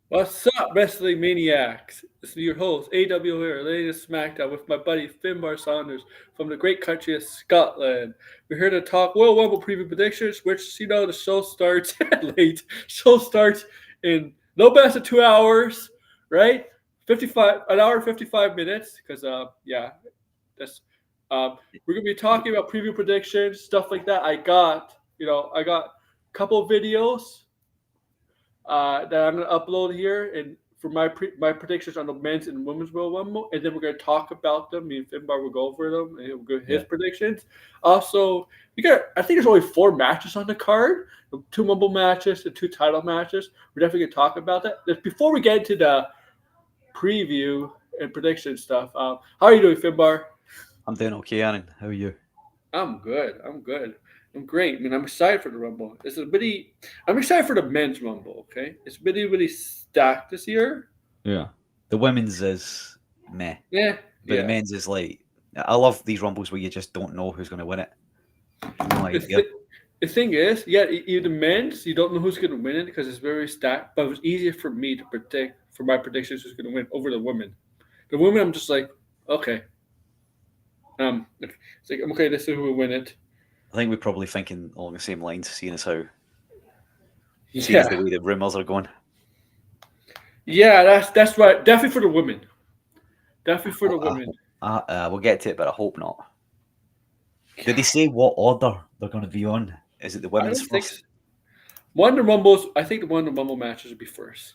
What's up, Wrestling Maniacs? This is your host, AW here, latest SmackDown with my buddy Finbar Saunders from the great country of Scotland. We're here to talk Royal Rumble preview predictions, which, the show starts late. Show starts in no less than 2 hours, right? 1 hour and 55 minutes, because, that's, we're going to be talking about preview predictions, stuff like that. I got a couple of videos that I'm going to upload here and for my predictions on the men's and women's Royal Rumble, and then we're going to talk about them. Me and Finbar will go over them and he'll give his predictions. Also, I think there's only 4 matches on the card: 2 Rumble matches and 2 title matches. We're definitely going to talk about that. Before we get into the preview and prediction stuff, how are you doing, Finbar? I'm doing okay, Aaron. How are you? I'm good. I'm great. I mean, I'm excited for the Rumble. I'm excited for the men's Rumble, okay? It's really stacked this year. Yeah. The women's is meh. Yeah. But the men's is like, I love these Rumbles where you just don't know who's going to win it. No idea. The thing is, the men's, you don't know who's going to win it because it's very stacked, but it was easier for me to predict, for my predictions, who's going to win over the women. The women, I'm just like, okay. It's like, okay, this is who will win it. I think we're probably thinking along the same lines, seeing as the way the rumors are going. Yeah, that's right. Definitely for the women. We'll get to it, but I hope not. Did they say what order they're going to be on? Is it the women's first? I think the one of the Rumble matches will be first.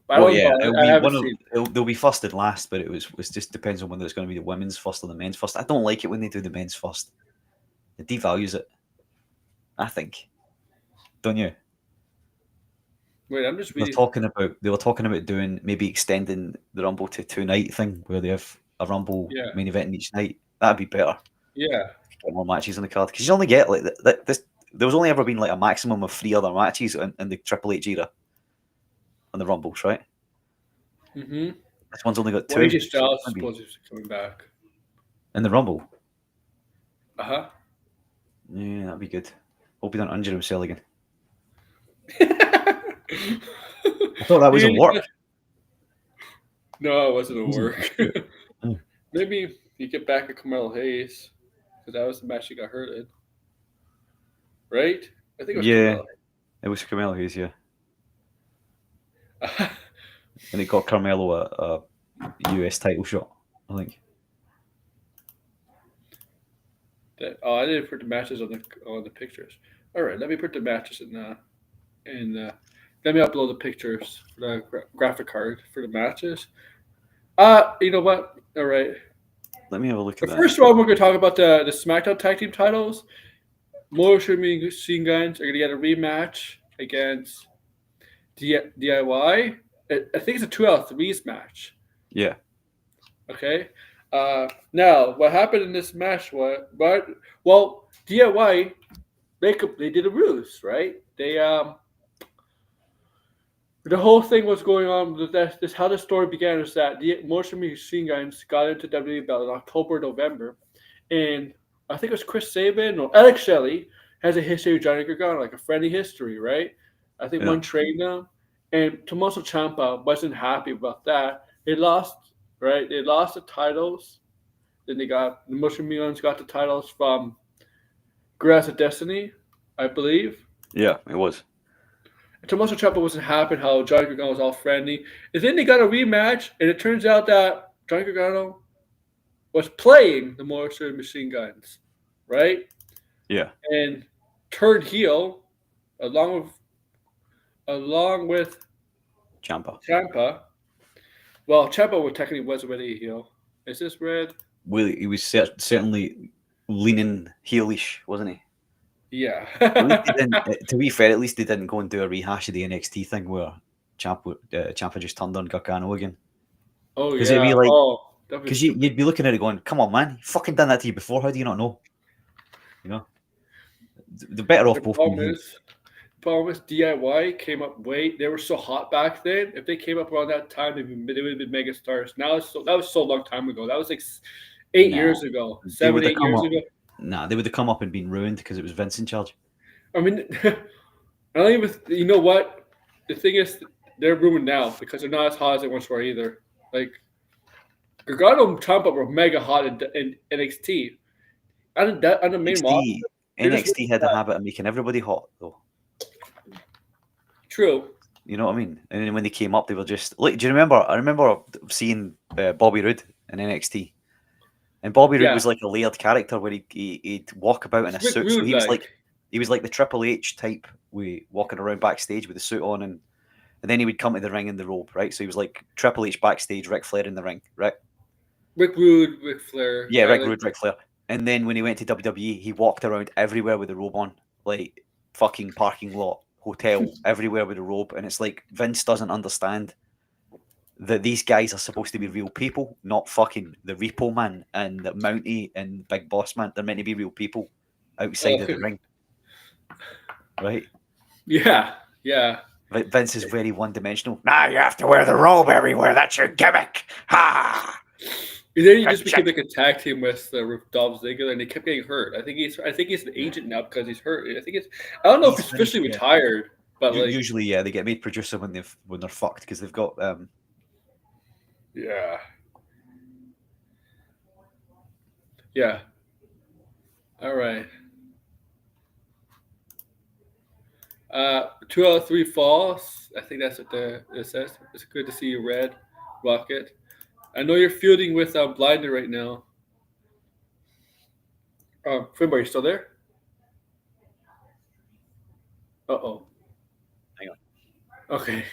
They'll be first and last, but it just depends on whether it's going to be the women's first or the men's first. I don't like it when they do the men's first. It devalues it, I think. Don't you? Wait, I'm just reading. They were talking about doing maybe extending the Rumble to 2-night thing where they have a Rumble main event in each night. That'd be better. Yeah. Get more matches on the card because you only get like this. There was only ever been like a maximum of 3 other matches in the Triple H era on the Rumbles, right? Mm-hmm. This one's only got 2. AJ Styles is supposed to be coming back in the Rumble. Yeah, that'd be good. Hope he don't injure himself again. I thought that was a work. No, it wasn't a work. Maybe you get back at Carmelo Hayes because that was the match he got hurt in. Right? I think it was Carmelo. It was Carmelo Hayes, yeah. And it got Carmelo a US title shot, I think. I didn't put the matches on the pictures. All right, let me put the matches in let me upload the pictures for the graphic card for the matches. You know what? All right. Let me have a look at that. The first one, we're going to talk about the SmackDown Tag Team titles. Motor Machine Guns are going to get a rematch against DIY. I think it's a 2 out of 3s match. Yeah. Okay. Now, what happened in this match was, DIY, they did a ruse, right? They the whole thing was going on with this. How the story began is that the Motion Machine Guns got into WWE belt in October, November, and I think it was Chris Sabin or Alex Shelley has a history with Johnny Gargano, like a friendly history, right? I think one trained them, and Tommaso Ciampa wasn't happy about that. They lost, right? They lost the titles. Then the Motion Machine Guns got the titles from Grass of Destiny, I believe. Yeah, it was. Tommaso Ciampa wasn't happy how Johnny Gargano was all friendly. And then they got a rematch, and it turns out that Johnny Gargano was playing the Motor Machine Guns, right? Yeah. And turned heel along with Ciampa. Well, Ciampa technically was already a heel. Is this red? Well, he was certainly leaning heelish, wasn't he? Yeah. At least they didn't. To be fair, at least they didn't go and do a rehash of the NXT thing where Ciampa just turned on Gargano again. Oh Because it'd yeah. be like, Oh, that was because stupid. you'd be looking at it going, "Come on, man, you fucking done that to you before. How do you not know?" You know, the better The off both being healed. problem is DIY came up way. They were so hot back then. If they came up around that time, they would have been mega stars. Now that was so long time ago. That was like 8 years Nah, ago, they seven, would have eight come years up. ago. Nah, they would have come up and been ruined because it was Vince in charge. I mean, I don't even. You know what? The thing is, they're ruined now because they're not as hot as they once were either. Like Gargano and Ciampa were mega hot in NXT. And the main roster, NXT they're just NXT had a habit of making everybody hot, though. true. You know what I mean? And then when they came up, they were just like. Do you remember? I remember seeing Bobby Roode in NXT, and Bobby Roode Yeah, was like a layered character where he'd walk about in it's a Rick suit. So Rude like. he was like the Triple H type, we walking around backstage with the suit on, and then he would come to the ring in the robe, right? So he was like Triple H backstage, Ric Flair in the ring, right? Rick Rude, Ric Flair. Yeah, I Rick like. Rude, Ric Flair. And then when he went to WWE, he walked around everywhere with the robe on, like fucking parking lot, hotel, everywhere with the robe. And it's like Vince doesn't understand that these guys are supposed to be real people, not fucking the Repo Man and the Mountie and Big Boss Man. They're meant to be real people outside Oh, of the ring, right? yeah, yeah. Vince is very one dimensional. Now you have to wear the robe everywhere. That's your gimmick. Ha! And then he just became Check. like a tag team with Dolph Ziggler, and he kept getting hurt. I think he's an agent now because he's hurt. I don't know if He's he's finished. officially Yeah. retired, but like, Usually, yeah, they get made producer when they're fucked because they've got yeah, yeah. All right. 2 out of 3 falls. I think that's what it says. It's good to see you, Red Rocket. I know you're fielding with Blinder right now. Finbar, you still there? Uh oh. hang on. Okay.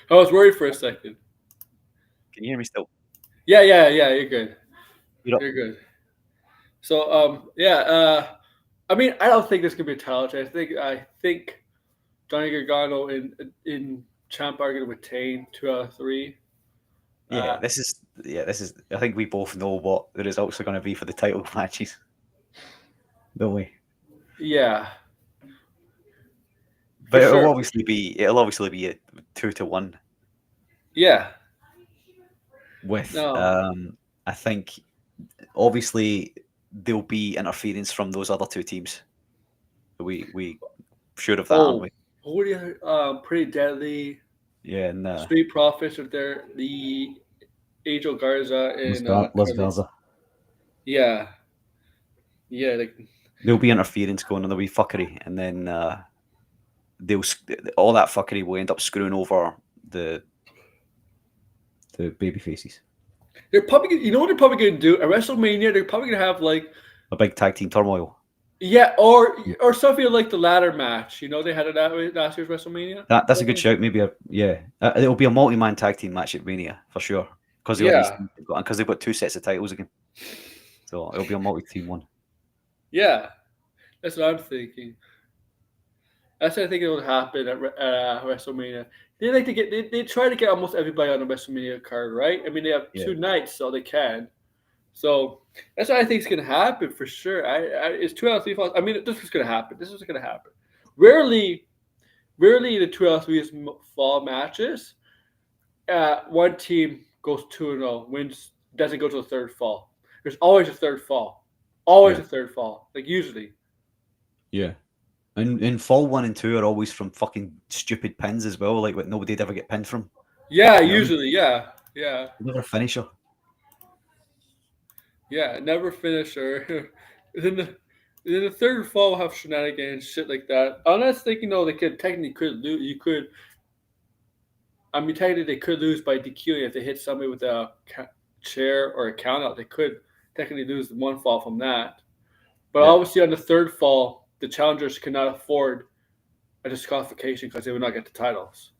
I was worried for a second. Can you hear me still? Yeah, yeah, yeah. You're good. You're up. You're good. So, yeah. I mean, I don't think this could be a title change. I think Johnny Gargano in Champ are going to retain 2 out of 3. Yeah, this is. I think we both know what the results are going to be for the title matches, don't we? Yeah, for But sure. it'll obviously be a 2-1 Yeah. with. No. I think obviously there'll be interference from those other two teams. We sure of that, aren't Oh, we? who are the other? Pretty Deadly, Yeah, and Street Profits are there. The Angel Garza and Las Carlos. Garza. Yeah, yeah. Like, There'll be interference going on, there'll be fuckery, and then all that fuckery will end up screwing over the baby faces. they're probably. You know what they're probably going to do at WrestleMania? They're probably going to have like. A big tag team turmoil. Yeah, or something like the ladder match. You know, they had it that way last year's WrestleMania. That's a good shout. Maybe it'll be a multi-man tag team match at Mania for sure because Yeah, they've got 2 sets of titles again, so it'll be a multi-team one. yeah. That's what I'm thinking. That's what I think it would happen at WrestleMania. They like to get. They try to get almost everybody on the WrestleMania card, right? I mean, they have Yeah, 2 nights, so they can. So that's what I think is going to happen for sure. It's 2 out of 3 falls. I mean, this is going to happen. This is going to happen. Rarely, the 2 out of 3 fall matches. One team goes 2-0, wins, doesn't go to the third fall. There's always a third fall. Always yeah, a third fall. Like usually. yeah. And fall 1 and 2 are always from fucking stupid pins as well, like what nobody'd ever get pinned from. Yeah, You know what I mean? usually. Yeah, yeah, Never finisher. yeah. Never finisher. then the third fall will have shenanigans, shit like that. Unless they could technically lose. You could. I mean, technically they could lose by DQing if they hit somebody with a chair or a count out. They could technically lose 1 fall from that. But Yeah, obviously, on the third fall, the challengers cannot afford a disqualification because they would not get the titles.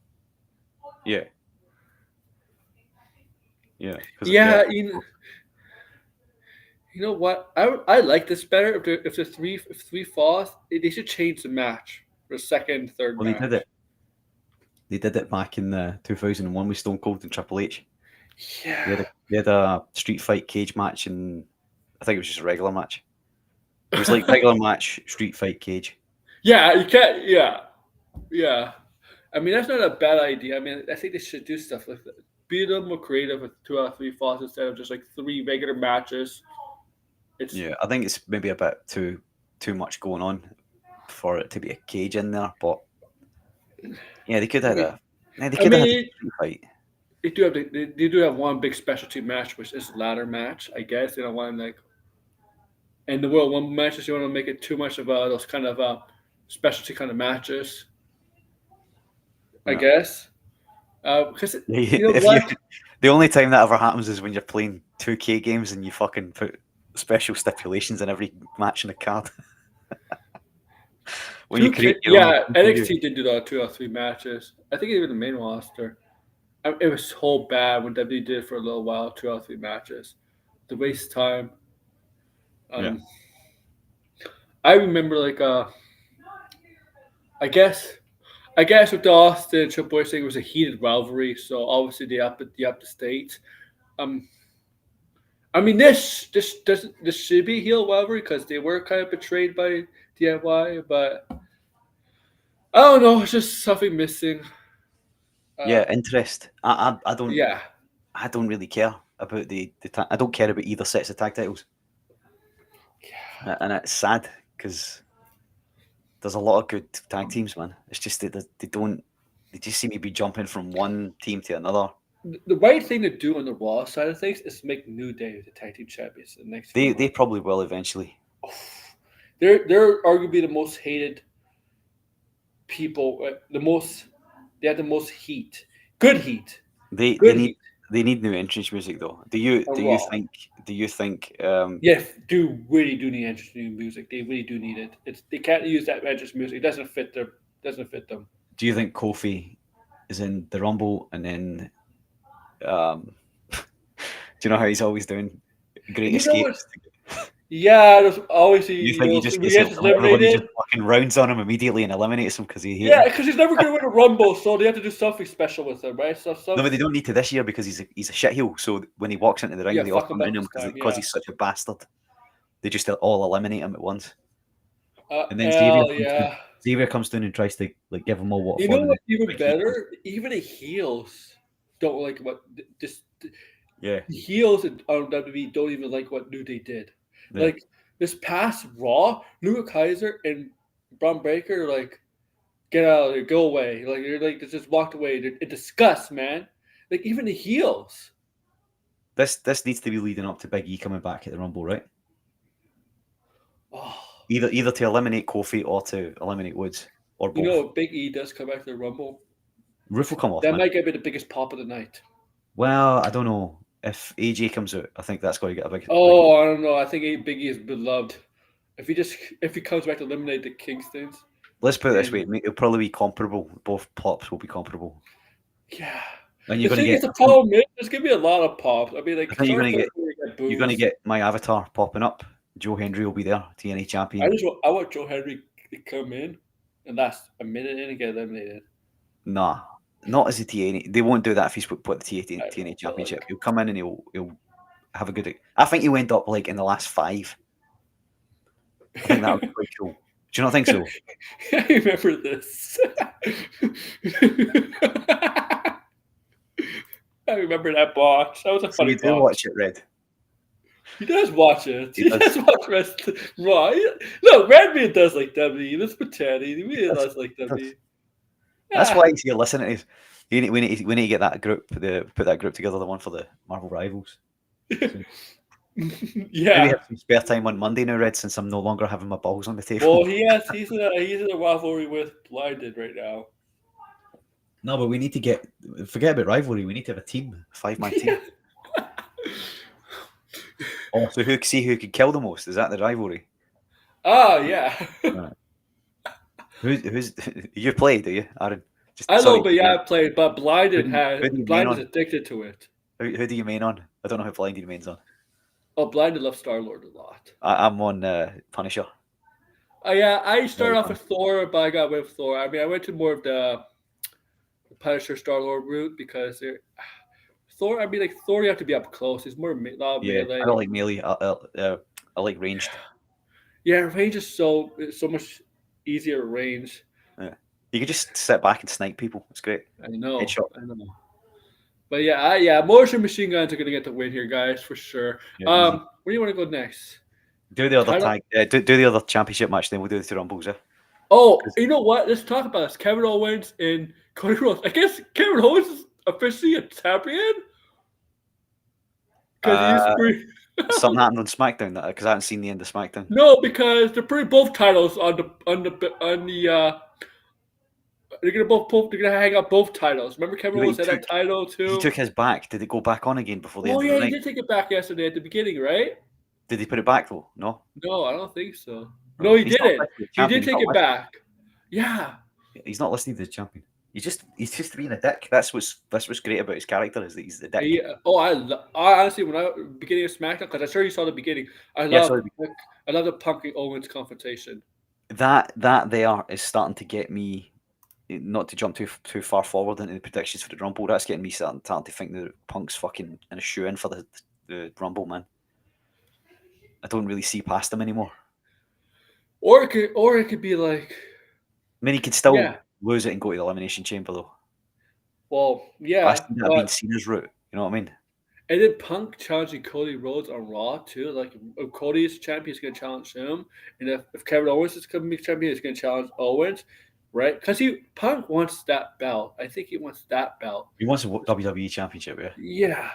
yeah, yeah. Because Yeah, yeah, You know what? I like this better. If three falls, they should change the match for a second, third Well, they did match. it. They did it back in the 2001 with Stone Cold and Triple H. They Yeah. had a street fight cage match, and I think it was just a regular match. It was like regular match, street fight cage. Yeah, you can't. Yeah, yeah. I mean, that's not a bad idea. I mean, I think they should do stuff like that. Be a little more creative with 2 out of 3 falls instead of just like 3 regular matches. It's Yeah, I think it's maybe a bit too much going on for it to be a cage in there. But yeah, they could I have mean, had a yeah, they I could have had a mean street fight. they do have one big specialty match, which is ladder match. I guess they don't want like in the World One matches. You want to make it too much of those kind of specialty kind of matches. I Yeah. guess because you know If you what. the only time that ever happens is when you're playing 2K games and you fucking put special stipulations in every match in the card. When you create your own Yeah, pay-per-view. NXT did do that 2 out of 3 matches. I think even the main roster. It was so bad when WWE did it for a little while, 2 out of 3 matches. The waste time. Yeah. Um, I remember like I guess I guess with the Austin and Triple H thing, it was a heated rivalry, so obviously they up the stakes. Um, I mean this should be a heel rivalry because they were kind of betrayed by DIY, but I don't know, it's just something missing. Uh, Yeah, interest. yeah, I don't really care about I don't care about either sets of tag titles, and it's sad because there's a lot of good tag teams, man. It's just they don't they just seem to be jumping from one team to another. the right thing to do on the Raw side of things is make New Day the tag team champions in the next few They months. probably will eventually. They're arguably the most hated people. They have the most heat, good heat, They they good need heat they need new entrance music though. on Raw. Do you think Yeah, do really do need interesting music. They really do need it. They can't use that entrance music. It doesn't fit them. do you think Kofi is in the Rumble and then um do you know how he's always doing great You know what? escapes? Yeah, there's always You he think he goes just he gets gets everybody just eliminated. fucking rounds on him immediately and eliminates him because he hate Yeah, him? because he's never going to win a Rumble, so they have to do something special with him, right? So No, some but they don't need to this year because he's a shitheel. So when he walks into the ring, yeah, they all fuck him come around up him this time. because Yeah. he's such a bastard. They just all eliminate him at once. And then Hell yeah. Xavier comes down and tries to like give them all what You for, know and then what's even like, he comes, better? Even the heels don't like what this. yeah, The heels on WWE don't even like what New Day did. yeah. Like this past Raw, Luke Kaiser and Braun Breaker like get out of there, go away. Like they're like they just walked away. It disgusts, man. Like even the heels. This needs to be leading up to Big E coming back at the Rumble, right? Oh, Either to eliminate Kofi or to eliminate Woods or you know, both. if Big E does come back to the Rumble, Roof will come off, that man. might get me the biggest pop of the night. Well, I don't know if AJ comes out. I think that's going to get a big. Oh, I don't know. I think Big E is beloved. If he comes back to eliminate the Kingstons, Let's put it this way: and it'll probably be comparable. Both pops will be comparable, yeah. and The you're going to thing is, get. the problem is, there's gonna be a lot of pops. I mean, I like, think sorry for get you're going to booze. get my avatar popping up. Joe Hendry will be there, TNA champion. I want Joe Henry to come in and last a minute in and get eliminated. Nah, not as a TNA. They won't do that if he's put the I TNA know, but championship. like, He'll come in and he'll have a good. I think he'll end up like in the last 5. I think that would be quite cool. Do you not think so? I remember this. I remember that box. That was a So funny you do box. watch it, Red. He does watch it. He He does. does watch wrestling. Raw. Look, Redman does like WWE. Let's pretend he really does like He does. WWE. That's Ah, why he's here listening to us. We need to get that group, put that group together, the one for the Marvel Rivals. So maybe yeah. have some spare time on Monday now, Red, since I'm no longer having my balls on the table. Well, he's in a rivalry with Blinded right now. No, but we need to forget about rivalry. We need to have a team, a 5-man team. Oh, so who could kill the most? Is that the rivalry? Oh yeah. Right. Who's you play? Do you, Aaron? I know, Sorry. but yeah, I played, but Who do you main Blinded's on? addicted to it. Who do you main on? I don't know who Blinded mains on. Oh, Blind love Star Lord a lot. I'm on Punisher. Yeah, I started Very off fun. with Thor, but I got with Thor. I mean, I went to more of the Punisher Star Lord route because Thor. I mean, like Thor, you have to be up close. He's more lot of Yeah, melee. I don't like melee. I like ranged. Yeah, range is so much easier range. Yeah. You can just sit back and snipe people. It's great. I know, Headshot. I know. But yeah, motion machine guns are gonna get the win here, guys, for sure. Yeah, easy. Where do you want to go next? Do the other Title? tag. Do the other championship match. Then we'll do the two rumbles. Yeah. Oh, 'Cause, you know what? Let's talk about this. Kevin Owens and Cody Rhodes. I guess Kevin Owens is officially a champion because he's Uh, pretty. something happened on SmackDown because I haven't seen the end of SmackDown. No, because they're putting both titles on the. They're gonna hang up both titles. Remember Kevin Yeah, but Owens had that title he too. took his back. Did it go back on again before the Oh end of the yeah, he night? did take it back yesterday at the beginning, right? Did he put it back though? No. No, I don't think so. No, Oh, he he's not didn't. listed as He champion. did take it back. Yeah. He's not listed as champion. He's just being a dick. That's what's great about his character is that he's a dick. Yeah. Oh, I honestly, when I beginning of SmackDown, because I'm sure you saw the beginning. Yeah, so I love the Punk and Owens confrontation. that there is starting to get me. Not to jump too far forward into the predictions for the Rumble, that's getting me starting to think that Punk's fucking in a shoe in for the Rumble, man. I don't really see past him anymore. Or it could be like, I mean, he could still yeah. lose it and go to the Elimination Chamber though. Well, But I yeah, see that being Cena's route. You know what I mean? and then Punk challenging Cody Rhodes on Raw too. Like if Cody is champion, he's gonna challenge him, and if Kevin Owens is gonna be champion, he's gonna challenge Owens, right? Because Punk wants that belt. I think he wants that belt. He wants a WWE Championship, yeah.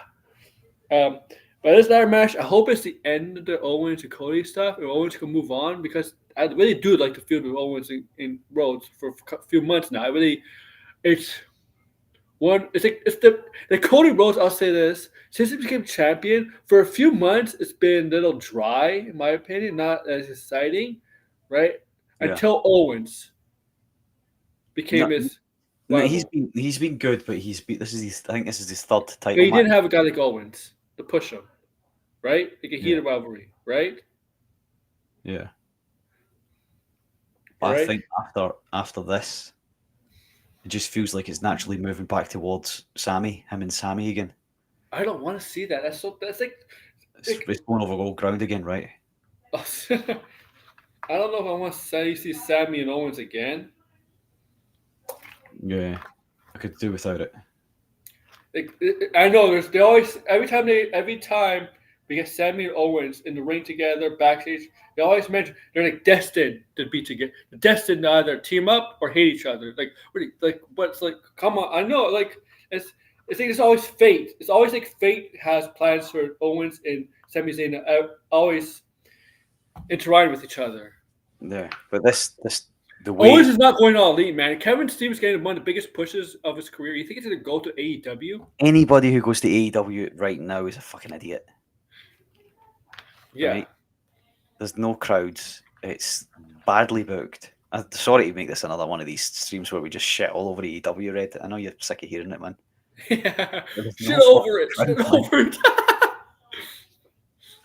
Yeah. But this ladder match, I hope it's the end of the Owens and Cody stuff, and Owens can move on because I really do like the feud with Owens and Rhodes for a few months now. It's one. It's like Cody Rhodes. I'll say this: since he became champion, for a few months, it's been a little dry, in my opinion, not as exciting, right? Yeah. Until Owens became his. No, rival. he's been good, but I think this is his third But title he match. didn't have a guy like Owens to push him, right? Like a heated rivalry, right? Yeah. But Right. I think after this, it just feels like it's naturally moving back towards him and Sammy again. I don't want to see that. That's like It's going over old ground again, right? I don't know if I want to see Sammy and Owens again. Yeah, I could do without it. I know they always every time we get Sammy and Owens in the ring together backstage, they always mention they're like destined to be together, destined to either team up or hate each other. What's like? Come on, I know, like it's always fate. It's always like fate has plans for Owens and Sami Zayn always intertwined with each other. Yeah, but the way Owens is not going all elite, man. Kevin Stevens getting one of the biggest pushes of his career. You think he's going to go to AEW? anybody who goes to AEW right now is a fucking idiot. Yeah. Right? There's no crowds. It's badly booked. I'm sorry to make this another one of these streams where we just shit all over AEW, Red. I know you're sick of hearing it, man. Yeah. There's Shit no over it. fucking Shit crowd, over it.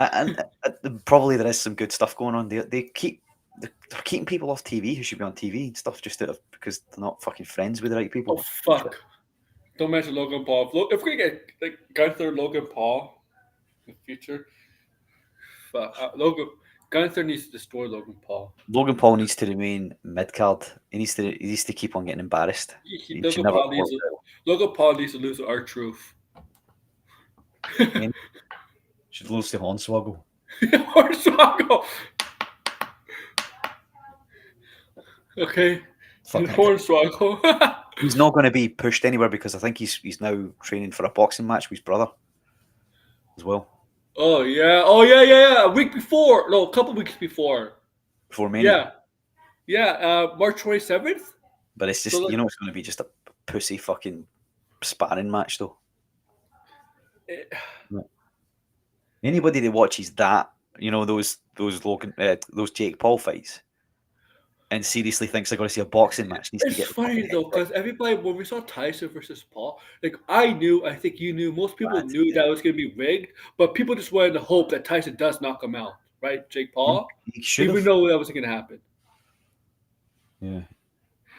and probably there is some good stuff going on. They're keeping people off TV who should be on TV and stuff just because they're not fucking friends with the right people. Oh, fuck. Don't mention Logan Paul. If we get like Gunther, Logan Paul in the future, fuck. Gunther needs to destroy Logan Paul. Logan Paul needs to remain mid card. He needs to keep on getting embarrassed. Logan Paul needs to lose to R-Truth. Should lose to Hornswoggle. Hornswoggle. Okay. Hornswoggle. He's not going to be pushed anywhere because I think he's now training for a boxing match with his brother as well. Oh yeah. A week before, no, a couple weeks before. Before Mania. Yeah. March 27th. But it's just it's going to be just a pussy fucking sparring match though. Anybody that watches that, those Jake Paul fights, and seriously thinks they're going to see a boxing match needs to It's get the funny fucking though, headset. because everybody when we saw Tyson versus Paul, like I think you knew, most people Bad. knew Yeah. that it was gonna be rigged, but people just wanted to hope that Tyson does knock him out, right? Jake Paul, He should even have. though that wasn't gonna happen. Yeah.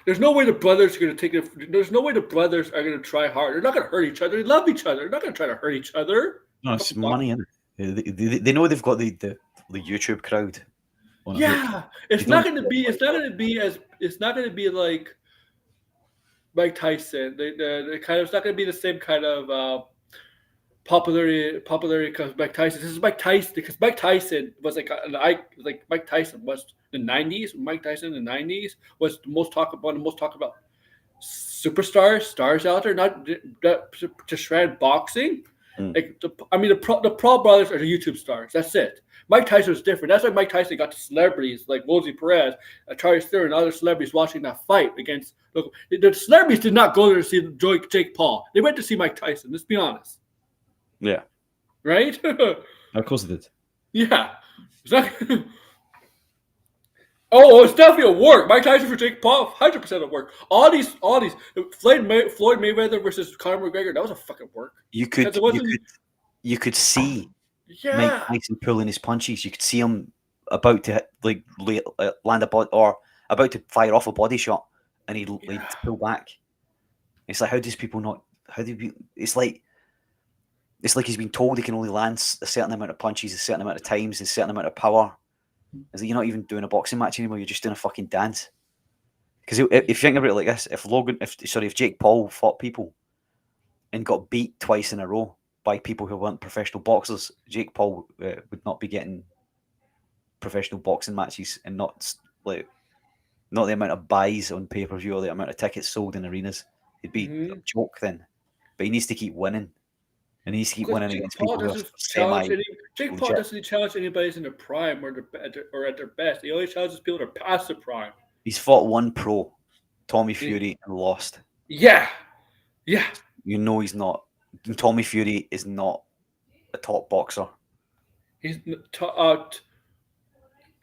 There's no way the brothers are gonna take it. There's no way the brothers are gonna try hard. They're not gonna hurt each other. They love each other. They're not gonna try to hurt each other. No, it's money in it. They know they've got the YouTube crowd on a hook. Yeah, They it's not don't gonna care be. about It's not gonna be as. It's not gonna be like Mike Tyson. They kind of. It's not gonna be the same kind of popularity because Mike Tyson. This is Mike Tyson because Mike Tyson was like Mike Tyson was in the '90s. Mike Tyson in the '90s was the most talked about superstars, stars out there, not to shred boxing. Mm. Like the Pro brothers are the YouTube stars. That's it. Mike Tyson was different. That's why Mike Tyson got the celebrities like Rosie Perez, Charlie Theron, and other celebrities watching that fight against. Look, the celebrities did not go there to see Jake Paul. They went to see Mike Tyson. Let's be honest, Yeah, right? of course they did. Yeah. It's not- Oh, it's definitely a work. Mike Tyson for Jake Paul, 100% a work. All these, Floyd Mayweather versus Conor McGregor, that was a fucking work. You could Because it wasn't. you could see Mike Yeah. Tyson pulling his punches. You could see him about to land a body or about to fire off a body shot, and he'd pull back. It's like, how does people not? How do you? It's like he's been told he can only land a certain amount of punches, a certain amount of times, a certain amount of power. Is that you're not even doing a boxing match anymore? You're just doing a fucking dance. Because if you think about it like this, if Jake Paul fought people and got beat twice in a row by people who weren't professional boxers, Jake Paul would not be getting professional boxing matches and not the amount of buys on pay-per-view or the amount of tickets sold in arenas. It'd be a joke then. But he needs to keep winning. And he needs to keep winning against people who are Jake Paul doesn't challenge anybody in their prime or at their best. He only challenges people that are past the prime. He's fought one pro, Tommy Fury, and lost. Yeah. Yeah. You know he's not. Tommy Fury is not a top boxer. He's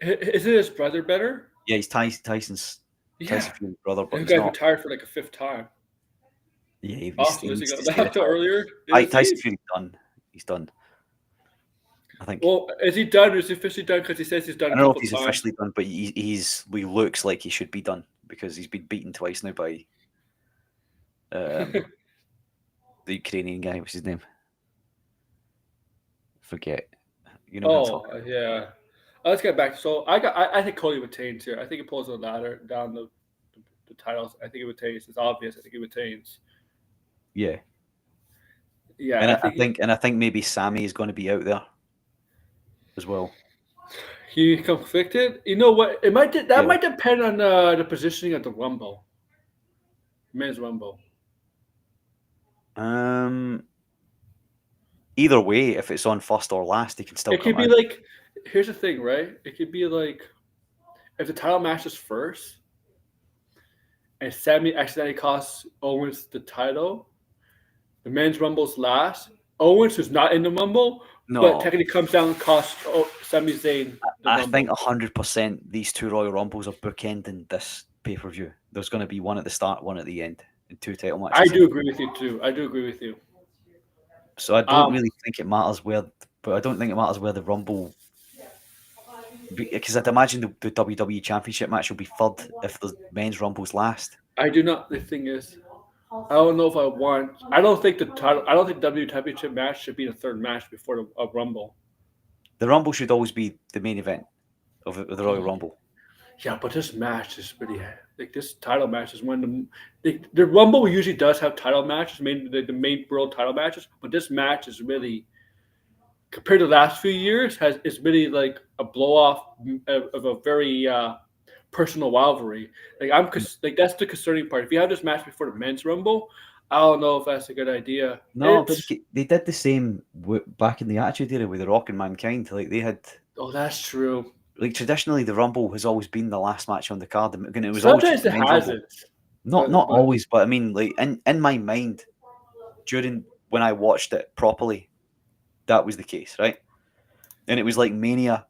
isn't his brother better? Yeah, he's Tyson's Fury's brother, but He he's got not. retired for like a fifth time. Yeah, he earlier. Tyson Fury's done. He's done. I think. Well, is he done? Or is he officially done? Because he says he's done. I don't know if he's officially done, but he looks like he should be done because he's been beaten twice now by the Ukrainian guy. What's his name? Forget. You know. Oh yeah. Let's get back. So I think Cody retains here. I think he pulls the ladder down the titles. I think it retains. It's obvious. I think it retains. Yeah. Yeah. And I think maybe Sammy is going to be out there as well. He conflicted. You know what? It might might depend on the positioning of the Rumble. Men's Rumble. Either way, if it's on first or last, he can still. It could be like. Here's the thing, right? It could be like if the title match is first, and Sammy accidentally costs Owens the title. The men's Rumble's last. Owens, who's not in the Rumble, but technically comes down and costs Sami Zayn. I think 100% these two Royal Rumbles are bookending this pay-per-view. There's going to be one at the start, one at the end, and two title matches. I do agree with you too. I do agree with you. So I don't really think it matters where, but I don't think it matters where the Rumble. Because I'd imagine the WWE Championship match will be third if the men's Rumble's last. I do not. The thing is, I don't know if I want. I don't think the title. I don't think WWE Championship match should be the third match before a Rumble. The Rumble should always be the main event of the Royal Rumble. Yeah, but this match is really like this title match is one of the Rumble usually does have title matches, the main world title matches, but this match is really. Compared to the last few years, is really like a blow off of a very personal rivalry. Like that's the concerning part. If you have this match before the men's Rumble, I don't know if that's a good idea. No, but they did the same back in the Attitude Era with The Rock and Mankind. Like they had. Oh, that's true. Like traditionally, the Rumble has always been the last match on the card, and it was sometimes always it hasn't. Not always, but I mean, like in my mind, during when I watched it properly. That was the case, right? And it was like Mania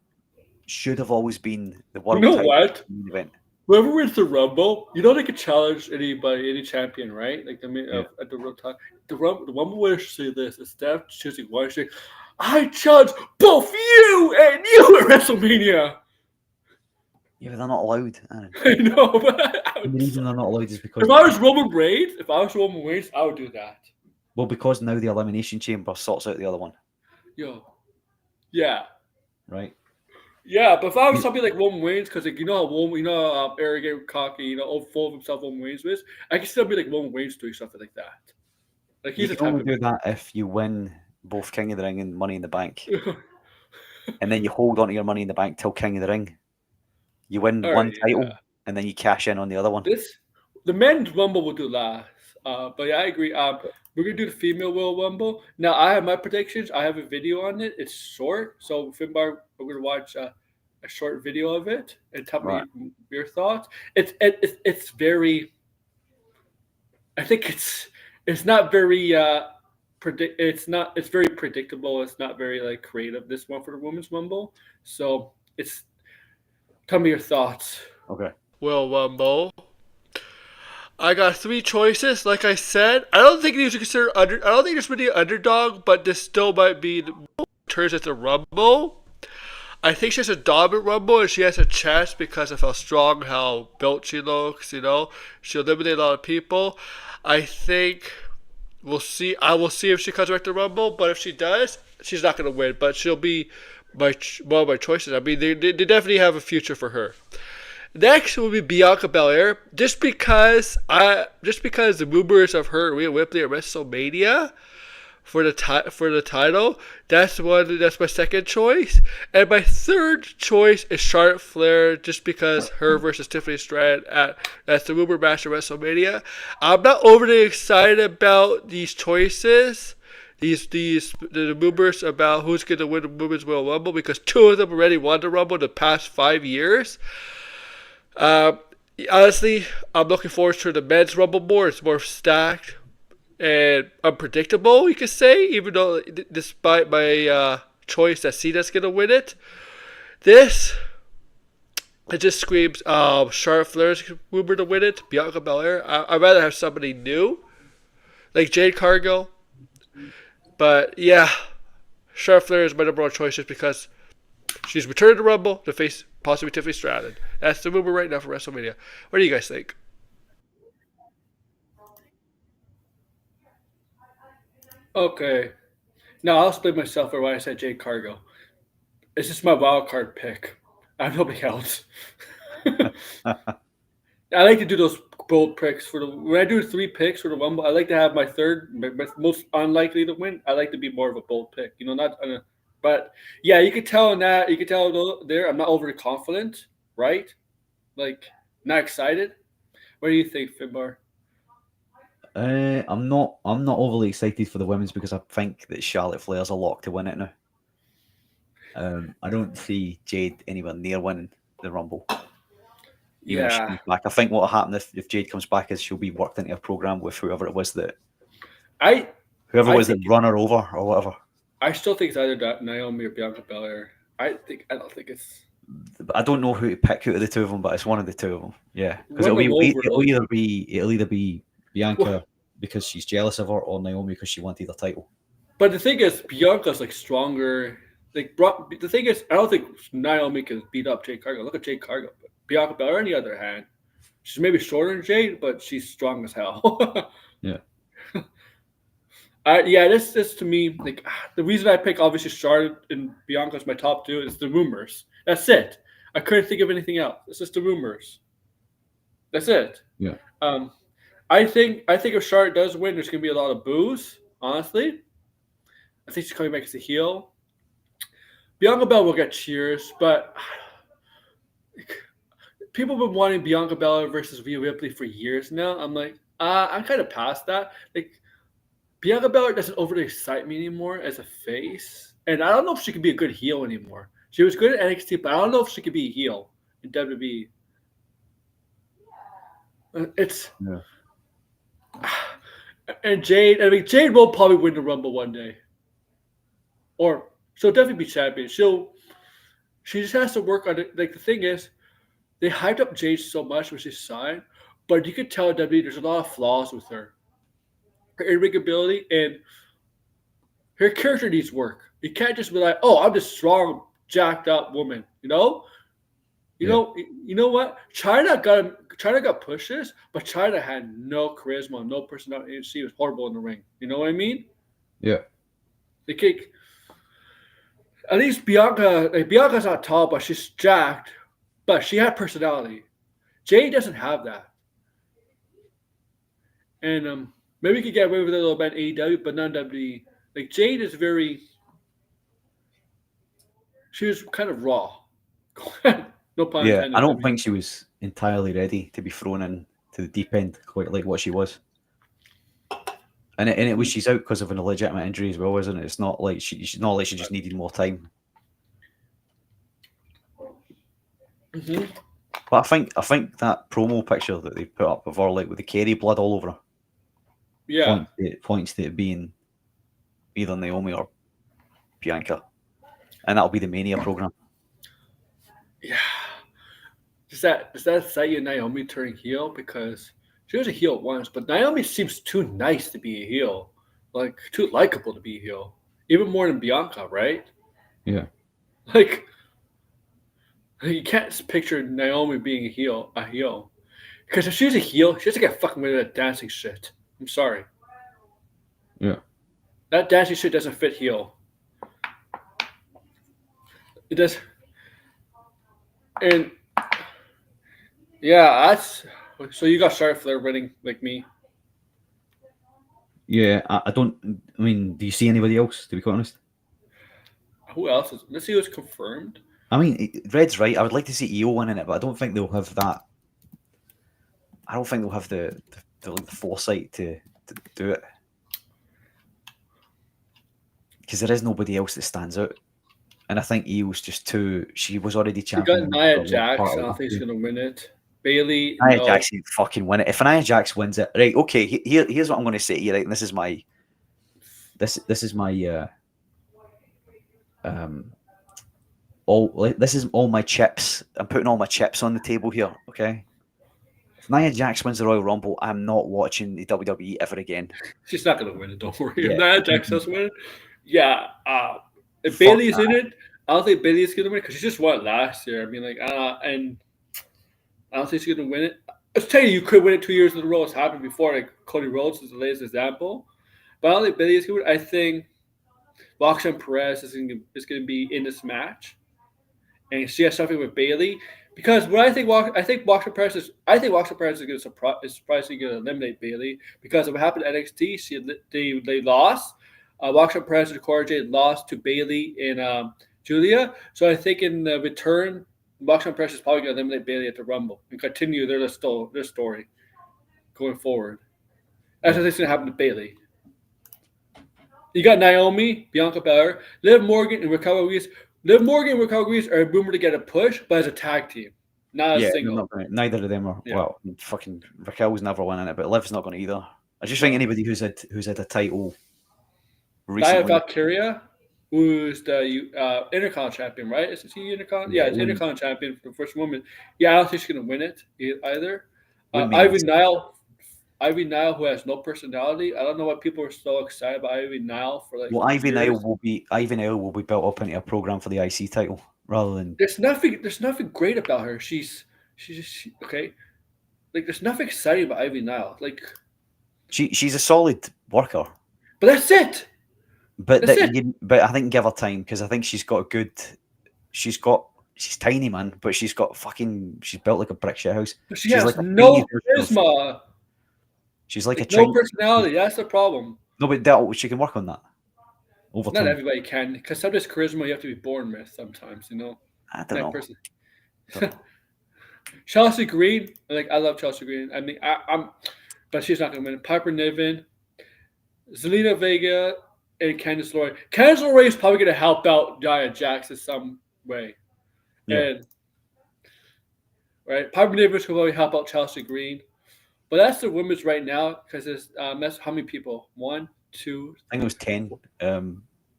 should have always been the world title event. whoever wins the Rumble, they can challenge anybody, any champion, right? Like Yeah. at the real time, the Rumble winner should say this instead of choosing one. Say, I challenge both you and you at WrestleMania. Yeah, but they're not allowed, Aaron. I know, but I The would reason they're not allowed is because if I was Roman Reigns, I would do that. because now the Elimination Chamber sorts out the other one, Yo, yeah. right? Yeah, but if I was something like Roman Reigns, because like how arrogant, cocky, full of himself Roman Reigns is, I can still be like Roman Reigns doing something like that. Like You he's the can type only of do that if you win both King of the Ring and Money in the Bank, and then you hold on to your Money in the Bank till King of the Ring. You win All one right, title, yeah. and then you cash in on the other one. The men's rumble will do last. But yeah, I agree. We're gonna do the female Royal Rumble. Now I have my predictions. I have a video on it. It's short, so Finbar, we're gonna watch a short video of it and tell Right. me your thoughts. It's very. I think it's not very It's very predictable. It's not very like creative. This one for the women's rumble. So it's. Tell me your thoughts. Okay. Well, Rumble. I got three choices. Like I said, I don't think these are considered under. I don't think this would be an underdog, but this still might be turns into Rumble. I think she has a dominant Rumble, and she has a chance because of how strong, how built she looks. She'll eliminate a lot of people. I think we'll see. I will see if she comes back to Rumble, but if she does, she's not going to win. But she'll be one of my choices. I mean, they definitely have a future for her. Next will be Bianca Belair, just because the rumors of her and Rhea Ripley at WrestleMania for the title. That's my second choice, and my third choice is Charlotte Flair, just because her versus Tiffany Stratton that's the rumor match at WrestleMania. I'm not overly excited about these choices. The rumors about who's going to win the Women's Royal Rumble, because two of them already won the Rumble in the past 5 years. Honestly, I'm looking forward to the men's Rumble more. It's more stacked and unpredictable, you could say, even though despite my choice that Cena's going to win it. It just screams Charlotte Flair's rumored to win it, Bianca Belair. I'd rather have somebody new, like Jade Cargill. But yeah, Charlotte Flair is my number one choice just because she's returned to Rumble to face possibly Tiffany Stratton. That's the rumor right now for WrestleMania. What do you guys think? Okay. Now I'll split myself for why I said Jade Cargill. It's just my wild card pick. I have nobody else. I like to do those bold picks when I do 3 picks for the Rumble. I like to have my third, my most unlikely to win. I like to be more of a bold pick. Not. But yeah, you could tell in that. You could tell there. I'm not overly confident, right? Like not excited. What do you think, Finbar? I'm not overly excited for the women's because I think that Charlotte Flair's a lock to win it now. I don't see Jade anywhere near winning the Rumble. Even if she comes back. I think what will happen if Jade comes back is she'll be worked into a program with whoever it was that run her over or whatever. I still think it's either Naomi or Bianca Belair. I don't think it's. I don't know who to pick out of the two of them, but it's one of the two of them. Yeah, because it'll either be Bianca because she's jealous of her, or Naomi because she wanted her title. But the thing is, Bianca's like stronger. The thing is, I don't think Naomi can beat up Jade Cargill. Look at Jade Cargill. Bianca Belair, on the other hand, she's maybe shorter than Jade, but she's strong as hell. Yeah. This to me, like the reason I pick obviously Charlotte and Bianca as my top two is the rumors. That's it. I couldn't think of anything else. It's just the rumors. That's it. Yeah. I think if Charlotte does win, there's gonna be a lot of boos. Honestly, I think she's coming back as a heel. Bianca Belair will get cheers, but people have been wanting Bianca Belair versus Rhea Ripley for years now. I'm like, I'm kind of past that. Like, Bianca Belair doesn't overly excite me anymore as a face, and I don't know if she could be a good heel anymore. She was good at NXT, but I don't know if she could be a heel in WWE. And Jade will probably win the Rumble one day, or she'll definitely be champion. She just has to work on it. Like the thing is, they hyped up Jade so much when she signed, but you could tell WWE there's a lot of flaws with her. Her in-ring ability and her character needs work. You can't just be like, "Oh, I'm this strong, jacked up woman," you know. Yeah. You know what? China got pushes, but China had no charisma, no personality. She was horrible in the ring. You know what I mean? Yeah. They kick. At least Bianca's not tall, but she's jacked. But she had personality. Jade doesn't have that. And maybe we could get away with it a little bit in AEW, but not WWE. Like Jade is very. She was kind of raw. No pun Yeah. I intended. I don't mean, think she was entirely ready to be thrown in to the deep end quite like what she was. And it was she's out because of an illegitimate injury as well, isn't it? It's not like she's not like she just needed more time. hmm But I think that promo picture that they put up of her like with the Kerry blood all over her yeah, points to it being either Naomi or Bianca, and that'll be the Mania program. yeah. Does that excite you, Naomi turning heel? Because she was a heel once, but Naomi seems too nice to be a heel, like too likable to be a heel, even more than Bianca, right? Yeah, Like you can't just picture Naomi being a heel, because if she's a heel, she has to get fucking rid of that dancing shit. I'm sorry, yeah, that dancing shit doesn't fit heel. It does, and yeah, that's so you got Charlotte Flair winning like me. yeah. I don't. I mean, do you see anybody else? To be quite honest, Who else is? Let's see who's confirmed. I mean, Red's right. I would like to see EO winning it, but I don't think they'll have that. I don't think they'll have the foresight to do it because there is nobody else that stands out. And I think EO's just too. She was already We got champion for Nia a large Jax. part I of don't last think she's year. gonna win it. Bailey, Nia no. Jax can fucking win it. If Nia Jax wins it, right? Okay, here's what I'm going to say to you. Right, and this is my this is my um this is all my chips. I'm putting all my chips on the table here. Okay, if Nia Jax wins the Royal Rumble, I'm not watching the WWE ever again. She's not gonna win it. Don't worry. If Yeah, Nia Jax does win it, yeah. If fuck Bailey's in that. it, I don't think Bailey's gonna win it because she just won it last year. I mean, like, and I don't think she's gonna win it. I was telling you, you could win it 2 years in a row. It's happened before. Like Cody Rhodes is the latest example. But I don't think Bailey's gonna win. I think Roxanne Perez is gonna be in this match, and she has something with Bailey. Because what I think Roxanne Perez is surprisingly going to eliminate Bailey because of what happened at NXT. They lost. Roxanne Perez and Cora Jade lost to Bailey and Julia. So I think in the return, Roxanne Perez is probably going to eliminate Bailey at the Rumble and continue their story going forward. That's Yeah. what I think is going to happen to Bailey. You got Naomi, Bianca Belair, Liv Morgan, and Raquel Ruiz. Liv Morgan and Raquel Ruiz are rumored to get a push, but as a tag team, not as Yeah, single. neither of them are. Yeah. Well, fucking Raquel's never winning it, but Liv's not going to either. I just think anybody who's had a title Nia recently. Valkyria, who's the Intercon champion, right? Is she Intercon? Yeah, it's women- Intercon champion for the first woman. Yeah, I don't think she's going to win it either. Wouldn't make any sense. Ivy Nile, who has no personality. I don't know why people are so excited about Ivy Nile for like. Well, Ivy years. Nile will be built up into a program for the IC title rather than There's nothing great about her. She's okay. Like there's nothing exciting about Ivy Nile. Like, she's a solid worker, but that's it. but That's it. but I think give her time because I think she's tiny, man, but she's built like a brick shit house. But she She's has like a no tiny version of- charisma. She's like a Like, no Chinese. personality. That's the problem. No, but she can work on that over Not time. everybody can, because sometimes charisma you have to be born with. Sometimes, you know. I don't know. Person. Chelsea Green, like I love Chelsea Green. I mean, but she's not gonna win. Piper Niven, Zelina Vega, and Candice LeRae. Candice LeRae is probably gonna help out Nia Jax in some way, Yeah. and right, Piper Niven is gonna probably help out Chelsea Green. But that's the women's right now because there's that's how many people? 1, 2. I think it was 10.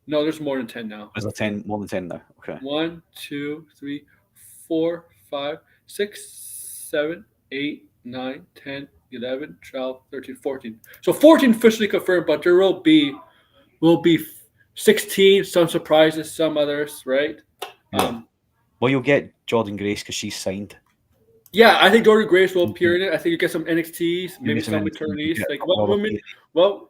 No, there's more than 10 now. Was there 10? More than 10 now. Okay. 1, 2, 3, 4, 5, 6, 7, 8, 9, 10, 11, 12, 13, 14. So 14 officially confirmed, but there will be 16. Some surprises, some others, right? Yeah. Well, you'll get Jordan Grace because she's signed. Yeah, I think Jordan Grace will You appear in it. I think you get some NXTs, get maybe some some NXT, you returnees. get Like a what couple of women? Well,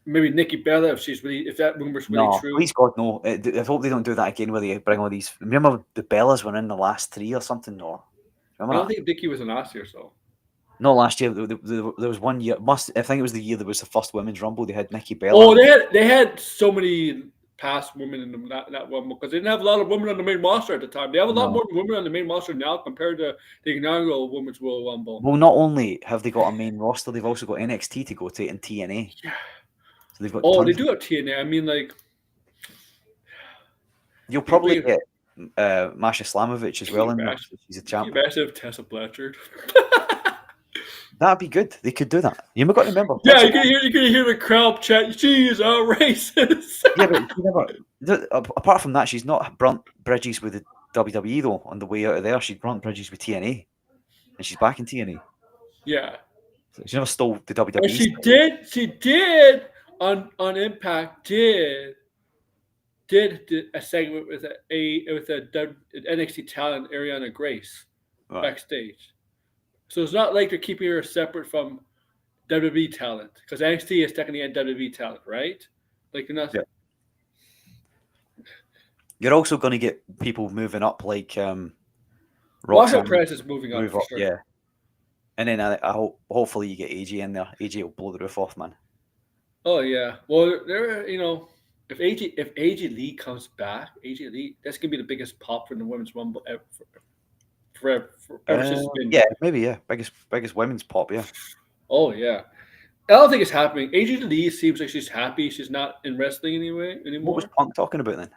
maybe Nikki Bella if that rumor's really No, true. please God, no. I hope they don't do that again where they bring all these. Remember the Bellas were in the last three or something? No, I remember don't that? think Nikki was an last year, so. No, last year there was one year. I think it was the year there was the first women's rumble. They had Nikki Oh, Bella. they had so many past women in that one because they didn't have a lot of women on the main roster at the time. They have a lot No, more women on the main roster now compared to the inaugural Women's Royal Rumble. well, not only have they got a main roster, they've also got NXT to go to and TNA. Yeah. So they've got Oh, they tons. do have TNA. I mean, like You'll you probably bring get Masha Slamovich as well in there. She's a Can you champ. imagine Tessa Blanchard? That'd be good. They could do that. You've got to remember. Yeah, Tessa you can hear the crowd chant. She is a racist. Yeah, but she never. Apart from that, she's not burnt bridges with the WWE though. On the way out of there, she burnt bridges with TNA, and she's back in TNA. Yeah, So she never stole the and WWE she style. did. She did on Impact. Did a segment with an NXT talent Ariana Grace Right. backstage. So it's not like they're keeping her separate from WWE talent because NXT is technically a WWE talent, right? Like you're not. Yeah. You're also going to get people moving up, like Rocket Roxanne Press is moving up move for up, sure. yeah. And then I hope, hopefully, you get AJ in there. AJ will blow the roof off, man. Oh yeah. Well, if AJ Lee comes back, AJ Lee that's gonna be the biggest pop for the women's rumble ever since it's been. Yeah, maybe yeah. Biggest women's pop, yeah. Oh yeah. I don't think it's happening. AJ Lee seems like she's happy. She's not in wrestling What was anymore. Punk talking about then?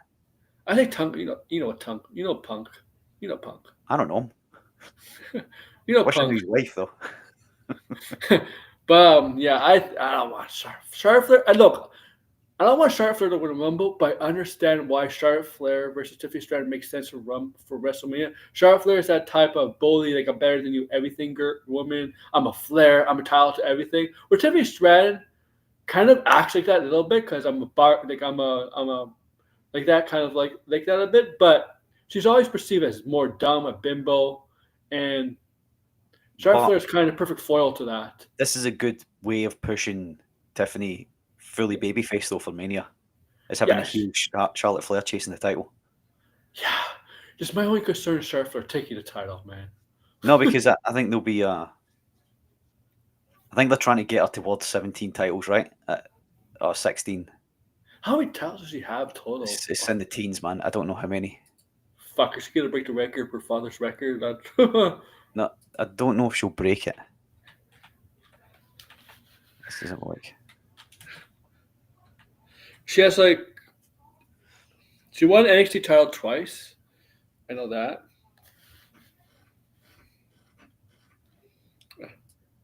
I think Tunk. You know what Tunk. You know Punk. You know Punk. I don't know. You know Wish I knew Punk. his wife though. But yeah, I don't want Charlotte Flair. And look, I don't want Charlotte Flair to win a Rumble, but I understand why Charlotte Flair versus Tiffany Stratton makes sense for WrestleMania. Charlotte Flair is that type of bully, like I'm better than you, everything woman. I'm a Flair. I'm entitled to everything. Where Tiffany Stratton kind of acts like that a little bit because I'm a like that kind of like that a bit, but she's always perceived as more dumb, a bimbo, and Charlotte But Flair is kind of perfect foil to that. this is a good way of pushing Tiffany fully babyface though for Mania. It's having a Yes, huge Charlotte Flair chasing the title. yeah. Just my only concern is Charlotte Flair taking the title, man. No, because I think there'll be I think they're trying to get her towards 17 titles, right? Or 16. How many titles does she have total? It's in the teens, man. I don't know how many. Fuck, is she gonna break the record, her father's record? No, I don't know if she'll break it. This doesn't like. She has she won NXT title twice. I know that.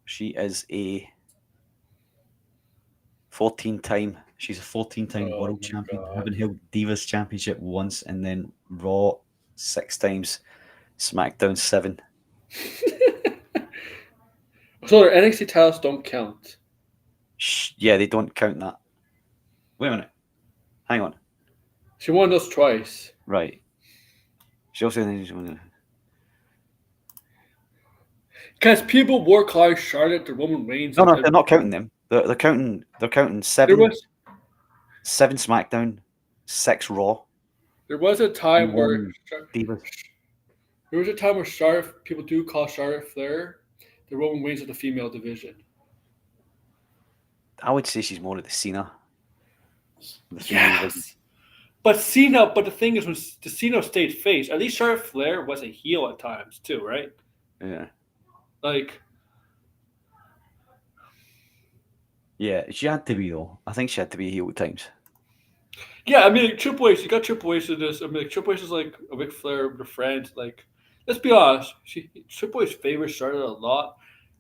She is a 14-time. She's a 14-time Oh world my champion, god. having held Divas Championship once, and then Raw 6 times, SmackDown 7. So their NXT titles don't count. Yeah, they don't count that. Wait a minute. Hang on. She won those twice. Right. She also. Because people wore Clark Charlotte to Roman Reigns. No, they're not counting them. They're counting. They're counting There seven was SmackDown, 6 Raw, there was a time and where 1 Divas. Charlotte people do call Charlotte Flair the Roman Reigns of the female division. I would say she's more of the Cena. The female division. Yes. But the thing is, when Cena stayed face, at least Charlotte Flair was a heel at times too, right? Yeah. Like, Yeah, she had to be though. I think she had to be a heel at times. yeah, I mean, like, Triple H, you got Triple H in this. I mean, like, Triple H is like a Ric Flair with a friend. Like, let's be honest, Triple H favors Charlotte a lot.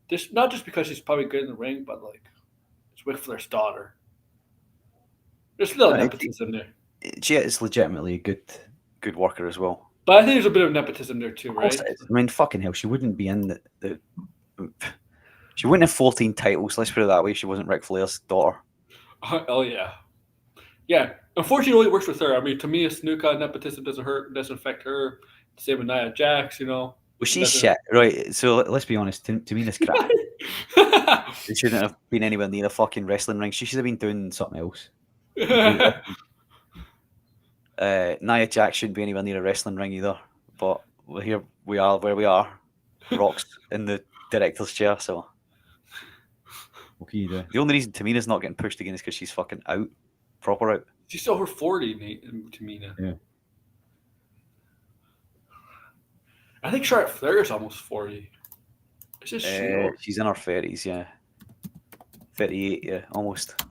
This not just because she's probably good in the ring, but like, it's Ric Flair's daughter. There's a little No, nepotism there. she is legitimately a good worker as well. But I think there's a bit of nepotism there too, Of course right? it is. I mean, fucking hell, she wouldn't be in the she wouldn't have 14 titles. Let's put it that way. She wasn't Ric Flair's daughter. Oh yeah, yeah. Unfortunately, it only works with her. I mean, Tamina Snuka nepotism doesn't affect her. Same with Nia Jax, Well, it she's doesn't. shit, right? So let's be honest. Tamina's crap. She shouldn't have been anywhere near a fucking wrestling ring. She should have been doing something else. Nia Jax shouldn't be anywhere near a wrestling ring either. But here we are where we are. Rock's in the director's chair, so what can you do? The only reason Tamina's not getting pushed again is because she's fucking out. Proper out. She's over 40, Tamina. Yeah. I think Charlotte Flair is almost 40. Is this she? She's in her 30s, yeah. 38, yeah, almost.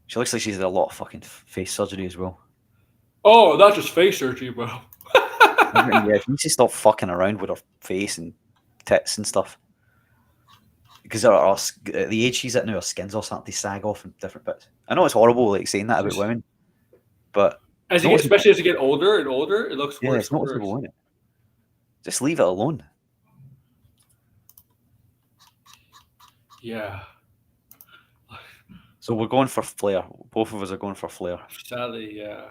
She looks like she's had a lot of fucking face surgery as well. Oh, not just face surgery, bro. Yeah, she needs to stop fucking around with her face and tits and stuff. Because at the age she's at now, her skin's all starting to sag off in different bits. I know it's horrible, like saying that about women, but Especially as you get older and older, it looks worse. It's noticeable, isn't it? Just leave it alone. Yeah. So we're going for Flair. Both of us are going for Flair. Sadly, yeah.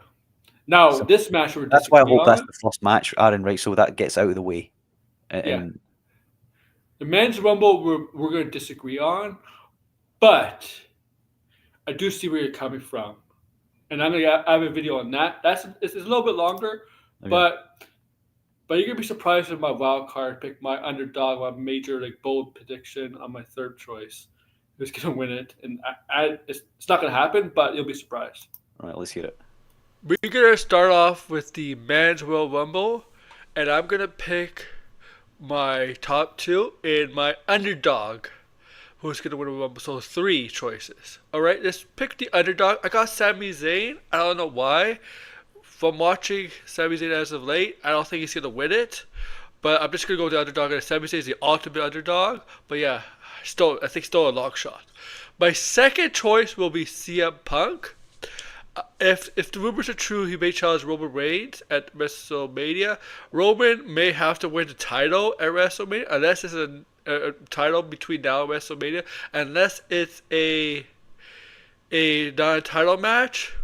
Now, So this match that's why I hope that's the first match, Aaron, right? So that gets out of the way. Yeah. The men's rumble we're going to disagree on, but I do see where you're coming from, and I have a video on that. It's a little bit longer, Okay. but you're gonna be surprised with my wild card pick, my underdog, my major bold prediction on my third choice. Who's gonna win it? And it's not gonna happen, but you'll be surprised. All right, let's hear it. We're gonna start off with the men's Royal Rumble, and I'm gonna pick my top two and my underdog, who's gonna win the Rumble. So 3 choices. All right, let's pick the underdog. I got Sami Zayn. I don't know why. From watching Sami Zayn as of late, I don't think he's gonna win it. But I'm just gonna go with the underdog, and Sami Zayn is the ultimate underdog. But yeah, I think still a long shot. My second choice will be CM Punk. If the rumors are true, he may challenge Roman Reigns at WrestleMania. Roman may have to win the title at WrestleMania, unless it's a title between now and WrestleMania. Unless it's a non-title match.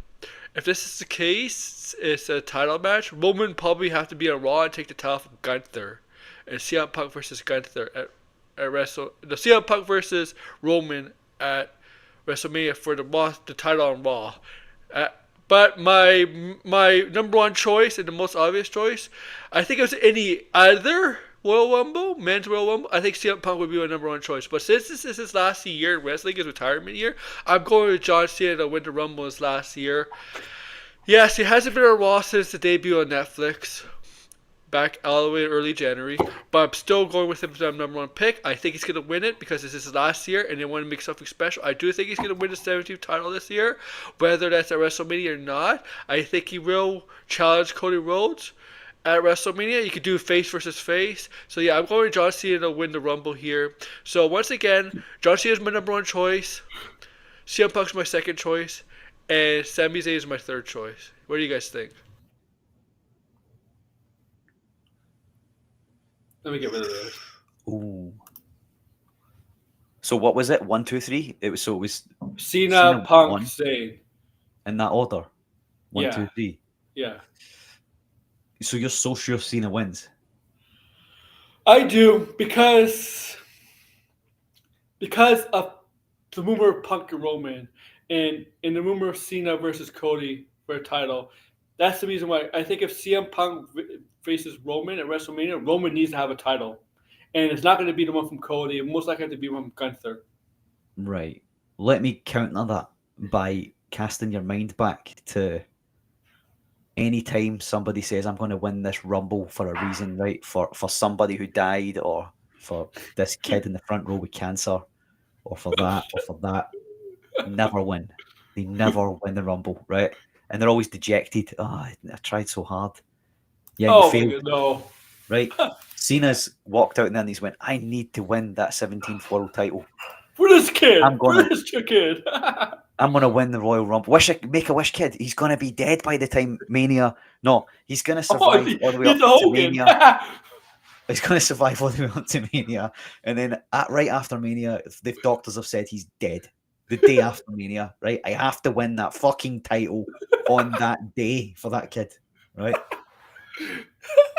If this is the case, it's a title match. Roman probably have to be on Raw and take the title from Gunther, and CM Punk versus Gunther at CM Punk versus Roman at WrestleMania for the title on Raw. But my number one choice and the most obvious choice, I think it was any other Royal Rumble, men's Royal Rumble, I think CM Punk would be my number one choice. But since this is his last year in wrestling, his retirement year, I'm going with John Cena to win the Rumble his last year. Yes, he hasn't been on Raw since the debut on Netflix, back all the way in early January. But I'm still going with him as my number one pick. I think he's going to win it because this is his last year and they want to make something special. I do think he's going to win the 17th title this year, whether that's at WrestleMania or not. I think he will challenge Cody Rhodes at WrestleMania. You could do face versus face. So yeah, I'm going with John Cena to win the Rumble here. So once again, John Cena is my number one choice. CM Punk's my second choice. And Sami Zayn is my third choice. What do you guys think? Let me get rid of this. Ooh. So what was it? 1, 2, 3? It was Cena, Punk, Zayn. In that order. 1, Yeah. 2, 3. Yeah. So you're so sure Cena wins? I do because of the rumor of Punk and Roman and the rumor of Cena versus Cody for a title. That's the reason why I think if CM Punk faces Roman at WrestleMania, Roman needs to have a title. And it's not going to be the one from Cody. It most likely to be one from Gunther. Right. Let me counter that by casting your mind back to any time somebody says, I'm going to win this Rumble for a reason, right? For somebody who died, or for this kid in the front row with cancer, or for that, or for that. Never win. They never win the Rumble, right? And they're always dejected. Oh, I tried so hard. Yeah, you failed. No. Right? Cena's walked out and he's went, I need to win that 17th world title. For this kid. I'm gonna, For this kid. I'm gonna win the Royal Rumble. Make a wish, kid. He's gonna be dead by the time Mania. No, he's gonna survive all the way up He's a to Hogan. Mania. He's gonna survive all the way up to Mania, and then right after Mania, the doctors have said he's dead. The day after Mania, right? I have to win that fucking title on that day for that kid, right?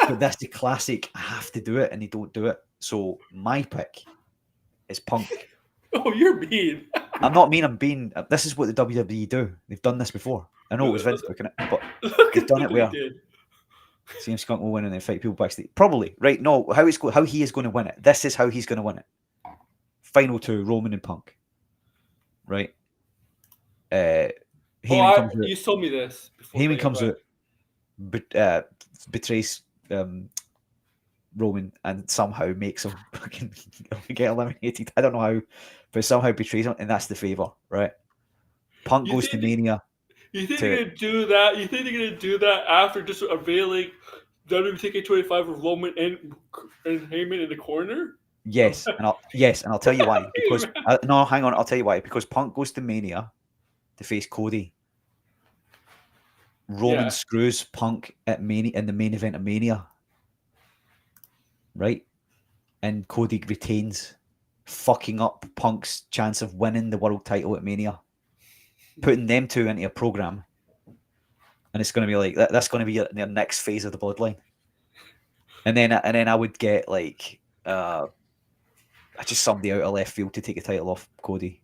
But that's the classic. I have to do it, and they don't do it. So my pick is Punk. Oh, you're mean. I'm not mean. I'm being. This is what the WWE do. They've done this before. I know it was Vince booking it, but they've done it what he where did. CM Skunk will win and then fight people backstage. Probably right. No, how he is going to win it. This is how he's going to win it. Final two: Roman and Punk. Right. Heyman comes out. You told me this before. Heyman comes out, betrays Roman, and somehow makes him fucking get eliminated. I don't know how, but somehow betrays him, and that's the favor, right? Punk goes to Mania. You think they're gonna do that? You think they're gonna do that after just unveiling WWE TK25 with Roman and Heyman in the corner? Yes, and I'll tell you why. Because no, hang on, I'll tell you why. Because Punk goes to Mania to face Cody. Roman screws Punk at Mania in the main event of Mania, right? And Cody retains, fucking up Punk's chance of winning the world title at Mania, putting them two into a program, and it's going to be like that's going to be their next phase of the bloodline. And then I would get like just somebody out of left field to take the title off Cody.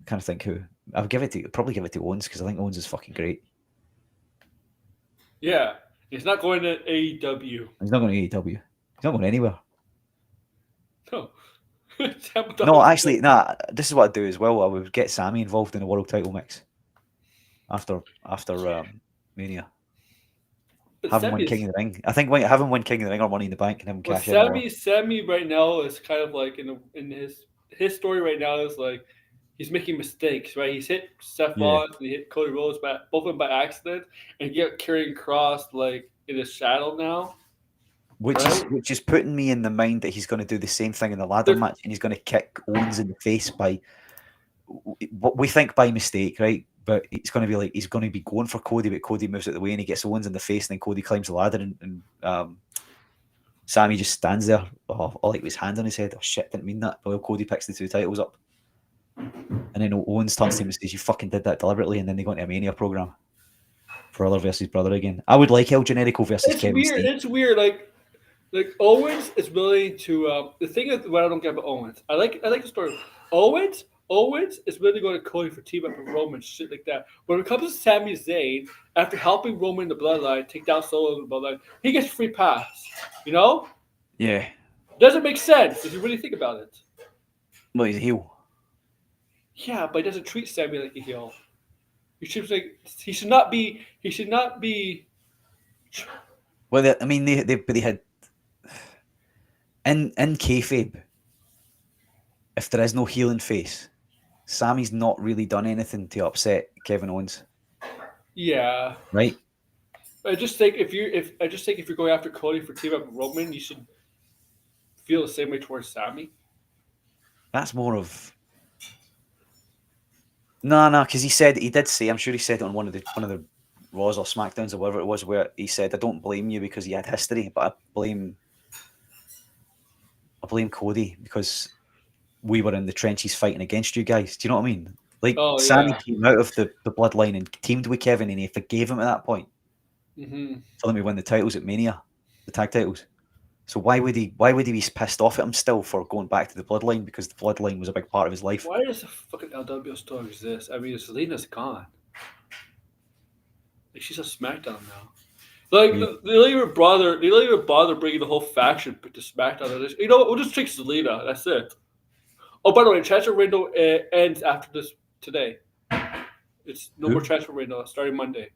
I kind of think who I would probably give it to Owens, because I think Owens is fucking great. Yeah, he's not going to AEW. He's not going to AEW. He's not going anywhere. No. No, actually, this is what I'd do as well. I would get Sammy involved in the world title mix after Mania. Have him win King of the Ring. I think have him win King of the Ring or Money in the Bank, and have him cash in. Sammy right now is kind of like in his story right now is like he's making mistakes, right? He's hit Seth Rollins and he hit Cody Rhodes, both of them by accident, and he got Karrion Kross like in his shadow now. Which is putting me in the mind that he's going to do the same thing in the ladder match, and he's going to kick Owens in the face by what we think by mistake, right? But it's going to be like he's going to be going for Cody, but Cody moves out the way and he gets Owens in the face, and then Cody climbs the ladder, and Sammy just stands there, like with his hand on his head. Oh shit, didn't mean that. While Cody picks the two titles up, and then Owens turns to him and says, "You fucking did that deliberately," and then they go into a Mania program for Brother versus Brother again. I would like El Generico versus Kevin Steen. It's weird, like Owens is willing to. The thing is, what I don't get about Owens, I like the story. Owens is really going to Cody for team up with Roman, shit like that. When it comes to Sami Zayn, after helping Roman in the Bloodline take down Solo in the Bloodline, he gets a free pass. You know? Yeah. Doesn't make sense if you really think about it. Well, he's a heel. Yeah, but he doesn't treat Sami like a heel. He should not be. He should not be. Well, they had in kayfabe. If there is no heel and face, Sammy's not really done anything to upset Kevin Owens. Yeah. Right. I just think if you're going after Cody for team up with Roman, you should feel the same way towards Sammy. That's more of no, because he did say, I'm sure he said it on one of the Raws or SmackDowns or whatever it was, where he said, "I don't blame you because you had history, but I blame Cody because we were in the trenches fighting against you guys." Do you know what I mean? Like, Sammy came out of the bloodline and teamed with Kevin, and he forgave him at that point. Mm-hmm. For them to win the titles at Mania, the tag titles. So why would he be pissed off at him still for going back to the bloodline? Because the bloodline was a big part of his life. Why does the fucking LW still exist? I mean, Zelina's gone. Like, she's a SmackDown now. Like, they don't even bother bringing the whole faction to SmackDown. You know what? We'll just take Zelina. That's it. Oh, by the way, transfer window ends after this today. It's no more transfer window starting Monday.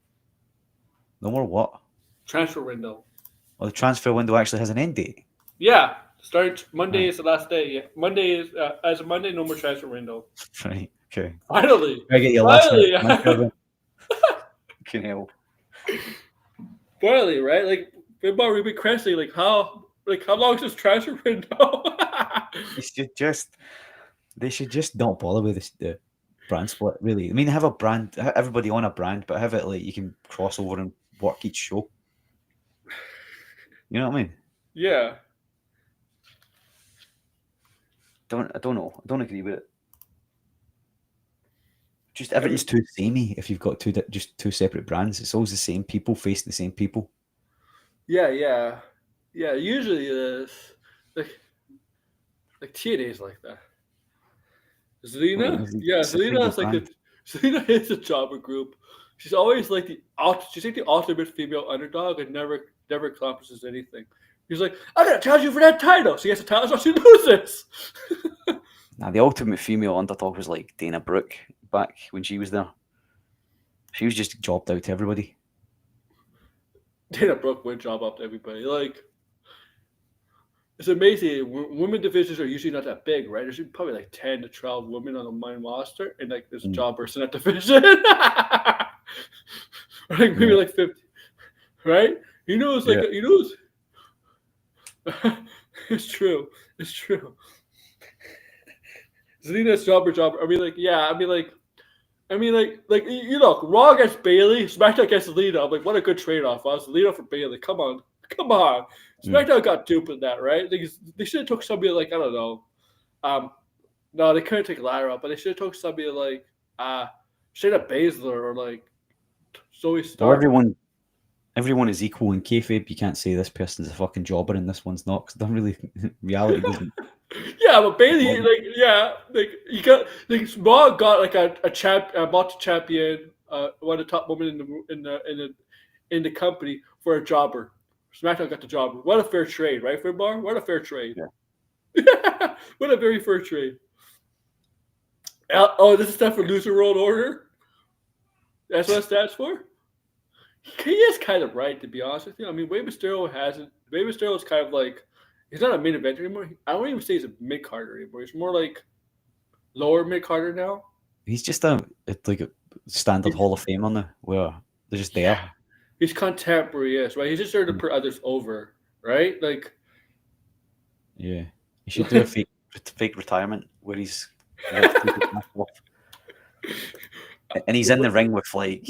No more what? Transfer window. Well, the transfer window actually has an end date. Yeah, start Monday is the last day. Yeah, Monday is as of Monday, no more transfer window. Right. Okay. Finally. I get your last one. Can help. Finally, right? Like, about Ruby Cressley, like how long is this transfer window? They should just don't bother with this. brand split, really. I mean, have a brand, everybody on a brand, but have it like you can cross over and work each show. You know what I mean? Yeah. I don't know. I don't agree with it. Just I mean, everything's too samey. If you've got just two separate brands, it's always the same people facing the same people. yeah. Usually it is like TNA's like that. Zelina, yeah, It's a single Zelina's like brand. the Zelina is a jobber group. She's always like she's like the ultimate female underdog and never accomplishes anything. He's like, I gotta challenge you for that title. She gets the title, so she loses. Now, the ultimate female underdog was like Dana Brooke back when she was there. She was just jobbed out to everybody. Dana Brooke win job up to everybody. Like, it's amazing. Women divisions are usually not that big, right? There's probably like 10 to 12 women on the main roster, and like there's a jobbers in that division. Or like maybe like 50, right? It's true. It's true. Zelina's jobber. Raw against Bailey, SmackDown against Zelina. I'm like, what a good trade-off. I was Zelina for Bailey. Come on. SmackDown got duped in that, right? They should have took somebody like, I don't know. No, they couldn't take Lara, but they should have took somebody like Shayna Baszler or like Zoe Stark. Well, everyone is equal in kayfabe. You can't say this person's a fucking jobber and this one's not, because reality doesn't. Yeah, but Bailey, you got Raw got like a multi-champion, one of the top women in the company for a jobber. SmackDown got the jobber. What a fair trade, right, Finbar? What a fair trade. Yeah. What a very fair trade. This is stuff for Loser World Order? That's what it stands for? He is kind of right, to be honest with you. I mean, Rey Mysterio is kind of like, he's not a main eventer anymore. I don't even say he's a mid-carder anymore. He's more like lower mid-carder now. He's just a standard Hall of Famer now, where they're just there. Yeah. He's contemporary, yes, right? He's just there to put others over, right? Like, yeah, he should do a fake retirement where he's and he's in the ring with like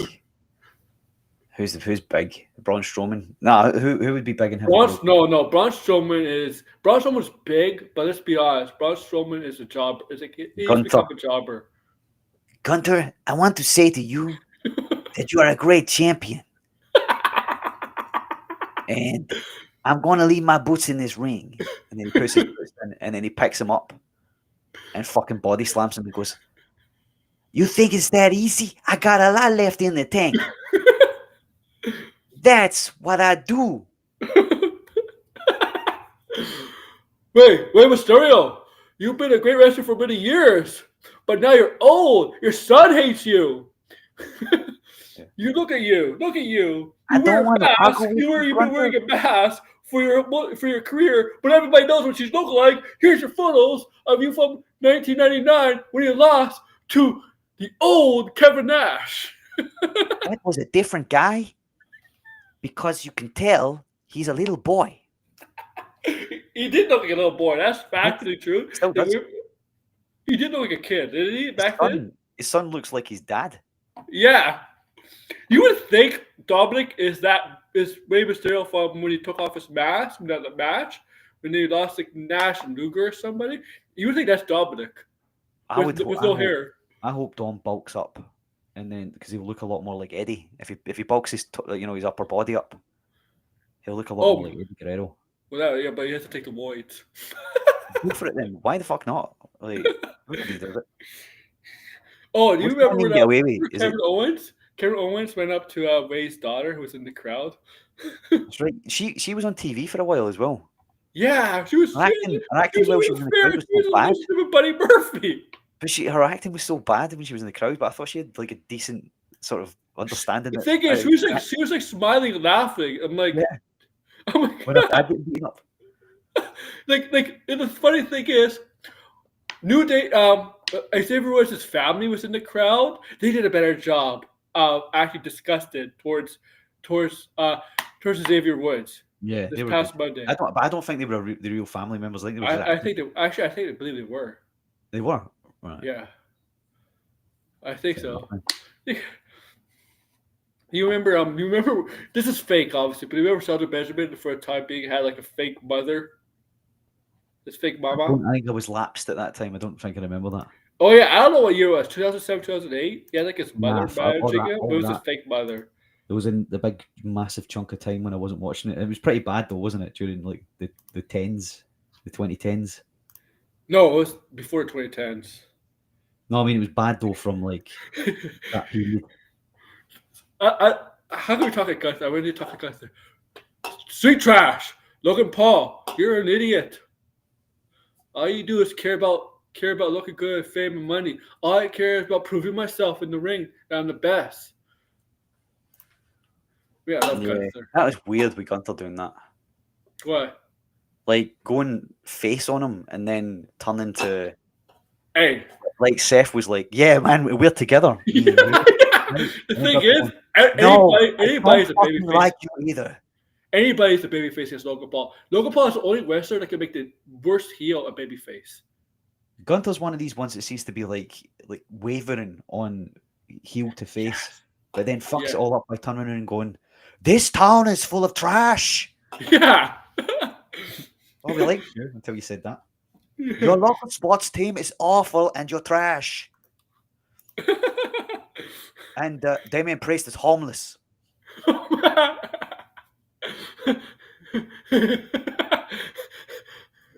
who's big? Braun Strowman. Nah, who would be big in him? Braun Strowman's big, but let's be honest, Braun Strowman is a jobber. He's become a jobber. Gunther, I want to say to you that you are a great champion. And I'm going to leave my boots in this ring. And then he puts his boots in, and then he picks him up and fucking body slams him and goes, you think it's that easy? I got a lot left in the tank. That's what I do. Wait, Mysterio, you've been a great wrestler for many years, but now you're old. Your son hates you. You look at you. You've been wearing a mask for your career, but everybody knows what you look like. Here's your photos of you from 1999 when you lost to the old Kevin Nash. That was a different guy, because you can tell he's a little boy. He did look like a little boy. That's factually true. He did look like a kid, didn't he? Then? His son looks like his dad. Yeah. You would think Dominic is Rey Mysterio from when he took off his mask in the match, when he lost like Nash and Luger or somebody. You would think that's Dominic with no hair. I hope Dom bulks up, and then because he'll look a lot more like Eddie. If he bulks his upper body up, he'll look a lot more like Eddie Guerrero. Well, yeah, but he has to take the weight. Go for it then. Why the fuck not? Like, nobody does it. Oh, do you remember Kevin Owens? Kevin Owens went up to Ray's daughter, who was in the crowd. That's right. She was on TV for a while as well. Yeah, she was acting while she was in the crowd was so bad. With Buddy Murphy. But her acting was so bad when she was in the crowd. But I thought she had like a decent sort of understanding. The thing is, she was like smiling, and laughing. I'm like, yeah. Oh my God. I get beaten up. And the funny thing is, New Day, Xavier Woods' family was in the crowd. They did a better job of actually disgusted towards Xavier Woods. Yeah, this past Monday. I don't think they were the real family members. I think they believe they were. They were. Right. Yeah. I think Fair enough, so. man. You remember? You remember? This is fake, obviously, but you remember Shelton Benjamin for a time being had like a fake mother, his fake mama. I think I was lapsed at that time. I don't think I remember that. Oh yeah, I don't know what year it was. 2007, 2008. He had like his Nah, mother managing him, but it all was his that. fake mother. There was in the big massive chunk of time when I wasn't watching it. It was pretty bad though, wasn't it? During like the tens, the 2010s. No, it was before the 2010s. No, I mean it was bad though from like that period. How can we talk at Gunther? I really talk at Gunther. Street trash. Logan Paul, you're an idiot. All you do is care about looking good, fame, and money. All I care is about proving myself in the ring that I'm the best. Yeah, I love Yeah, Gunther. that was weird with Gunter doing that. What? Like going face on him and then turning to Hey. like Seth was like, "Yeah, man, we're together." Yeah, Right? the And then thing Gunter is, going, no, I anybody's don't a fucking babyface. like you either. Anybody's a babyface against Logan Paul. Logan Paul is the only wrestler that can make the worst heel a babyface. Gunter's one of these ones that seems to be like wavering on heel to face, Yes. but then fucks it Yeah. all up by turning around and going, "This town is full of trash." Yeah. Oh, we liked you until you said that. Your local sports team is awful and you're trash. And Damien Priest is homeless.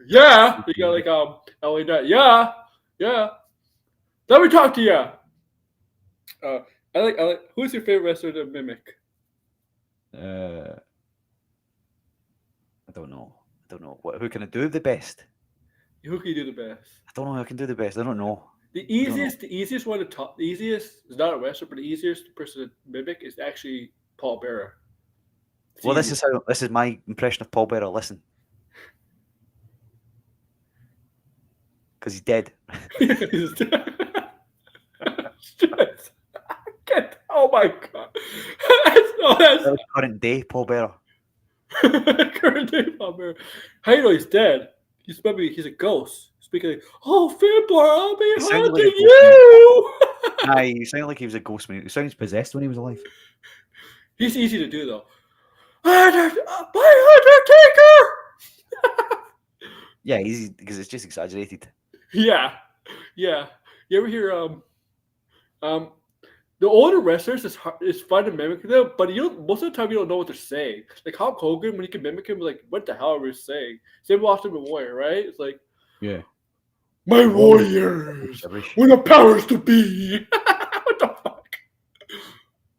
Yeah, you got like LA Knight. Yeah, yeah. Let me talk to you. I like. Who's your favorite wrestler to mimic? I don't know. Who can I do the best? Who can you do the best? I don't know who I can do the best. I don't know. The easiest one to talk. The easiest is not a wrestler, but the easiest person to mimic is actually Paul Bearer. It's Well, easy. this is my impression of Paul Bearer. Listen, because he's dead. Shit. Oh my god. That was current day Paul Bearer. Current day Paul Bearer. How you know he's dead? He's a ghost. Speaking like, oh Finbar, I'll be He sounded like a haunting ghost you. Aye, he sounded like he was a ghost man. He sounds possessed when he was alive. He's easy to do though. My Undertaker! Yeah, easy because it's just exaggerated. Yeah. Yeah. You ever hear the older wrestlers is fun to mimic them, but most of the time you don't know what they're saying. Like Hulk Hogan, when you can mimic him, like what the hell are we saying? Same with Austin Warrior, right? It's like, Yeah. my warriors, where the powers to be. What the fuck?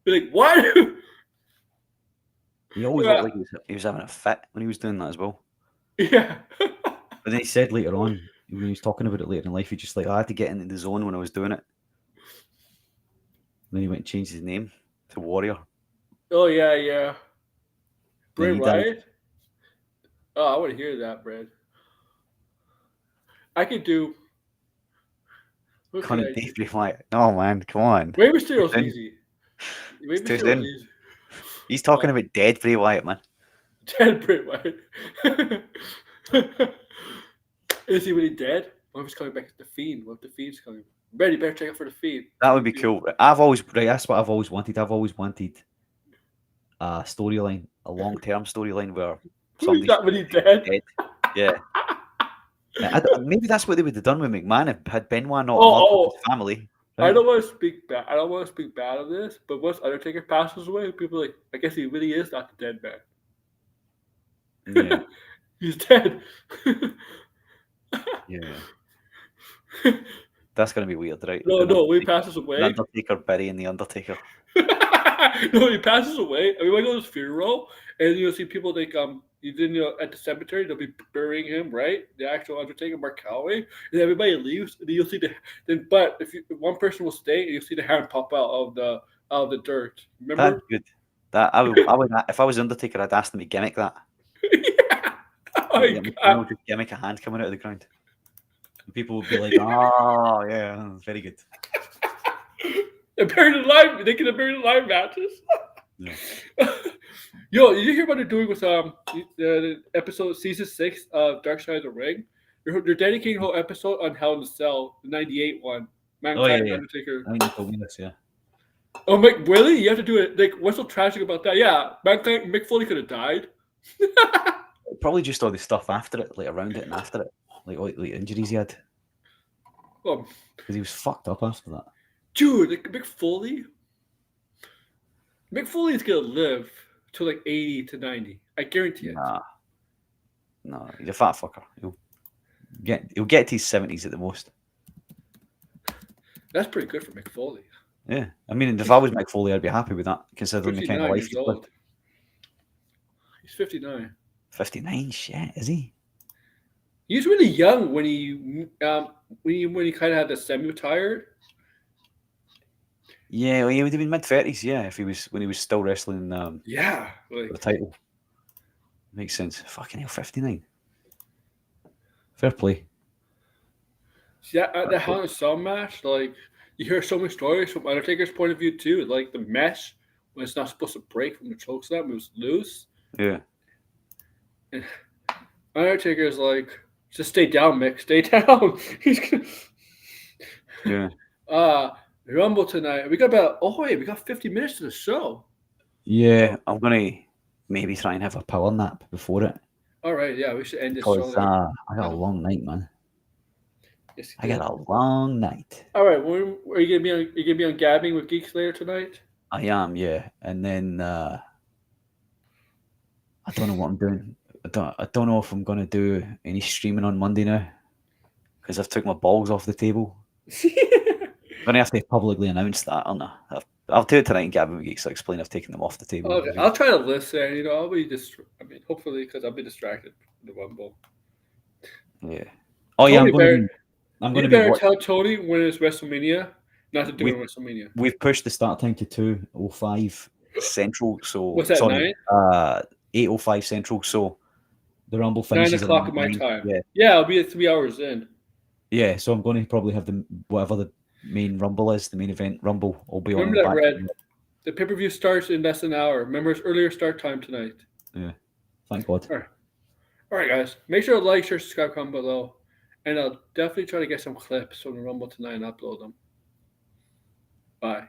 Be like, what? He always looked like he was having a fit when he was doing that as well. Yeah. But then he said later on, when he was talking about it later in life, he just like, I had to get into the zone when I was doing it. And then he went and changed his name to Warrior. Oh yeah, yeah. Bray Then he died. Wyatt. Oh, I want to hear that, Brad. I could do. What can I Current do? day Bray Wyatt. Oh man, come on. Rey Mysterio's Too soon. easy. Rey It's too Mysterio's soon. easy. He's talking about dead Bray Wyatt, man. Dead Bray Wyatt. Is he really dead? What if he's coming back as the Fiend? What if the Fiend's coming? Brad, you better check out for the Fiend. That would be cool. That's what I've always wanted. I've always wanted a storyline, a long-term storyline where Who's somebody's that when he's dead? dead. Yeah. Maybe that's what they would have done with McMahon if had Benoit not murdered his family. I Right? don't want to speak bad. I don't want to speak bad of this, but once Undertaker passes away, people are like, I guess he really is not the dead man. Yeah. He's dead. Yeah. That's gonna be weird, right? No, when he passes The away. Undertaker burying the Undertaker. No, when he passes away. I mean, when I go to his funeral, and you'll see people like at the cemetery, they'll be burying him, right? The actual Undertaker, Mark Calloway, and everybody leaves, and you'll see but if one person will stay, and you'll see the hand pop out of the dirt. Remember? That's good. I would if I was Undertaker, I'd ask them to gimmick that. Yeah. Oh my God. Just gimmick a hand coming out of the ground. And people would be like, "Oh, yeah, very good." They're buried alive. They can have buried alive matches. Yeah. Yo, did you hear what they're doing with the episode season 6 of Dark Side of the Ring? They're dedicating a whole episode on Hell in a Cell, the '98 one. Oh yeah, Mankind, yeah. Undertaker. I think you told me this. Yeah. Oh, Mick, really? You have to do it. Like, what's so tragic about that? Yeah, Mankind, Mick Foley could have died. Probably just all the stuff after it, like around it and after it, like all the injuries he had, Oh, because he was fucked up after that. dude, like Mick Foley. Mick Foley is gonna live to like 80 to 90. I guarantee it. Nah, no, he's a fat fucker. He'll get to his 70s at the most. That's pretty good for Mick Foley. Yeah, I mean, if I was Mick Foley, I'd be happy with that, considering the kind of 59 life years he's lived. old. He's 59. 59, shit, is he? He was really young when he kind of had the semi-retired. Yeah, well, he would have been mid-30s. Yeah, if he was when he was still wrestling Yeah, for the like title. Makes sense. Fucking hell, 59. Fair play. yeah, at the Hell in a Cell match, like you hear so many stories from Undertaker's point of view too. Like the mesh when it's not supposed to break from the chokeslam, it was loose. Yeah. And Undertaker's like, just stay down, Mick, stay down. He's gonna Yeah. Rumble tonight. We got 50 minutes to the show. Yeah, I'm gonna maybe try and have a power nap before it, All right, yeah, we should end this because show. I got a long night, man. Yes, I got a long night. All right, are you gonna be on? You gonna be on Gabbing with Geeks later tonight? I am, yeah. And then I don't know what I'm doing. I don't know if I'm gonna do any streaming on Monday now, because I've took my balls off the table. I'm gonna have to publicly announce that, aren't I? I'll do it tonight in Gavin Geeks. I'll explain I've taken them off the table. Okay, I'll try to listen. You know, I'll be hopefully, because I'll be distracted from the Rumble. Yeah. Oh yeah, I'm You gonna better be. tell Tony when it's WrestleMania, not to do it on WrestleMania. We've pushed the start time to 2:05 Central. So What's that, sorry, 9? 8:05 Central. So the Rumble 9 finishes o'clock at of my 9. time. Yeah. Yeah, I'll be at 3 hours in. Yeah, so I'm going to probably have whatever the main Rumble is, the main event Rumble, will be Remember on that, back. Red? The pay-per-view starts in less than an hour. Remember, it's earlier start time tonight. Yeah, thank God. All right, guys. Make sure to like, share, subscribe, comment below. And I'll definitely try to get some clips from the Rumble tonight and upload them. Bye.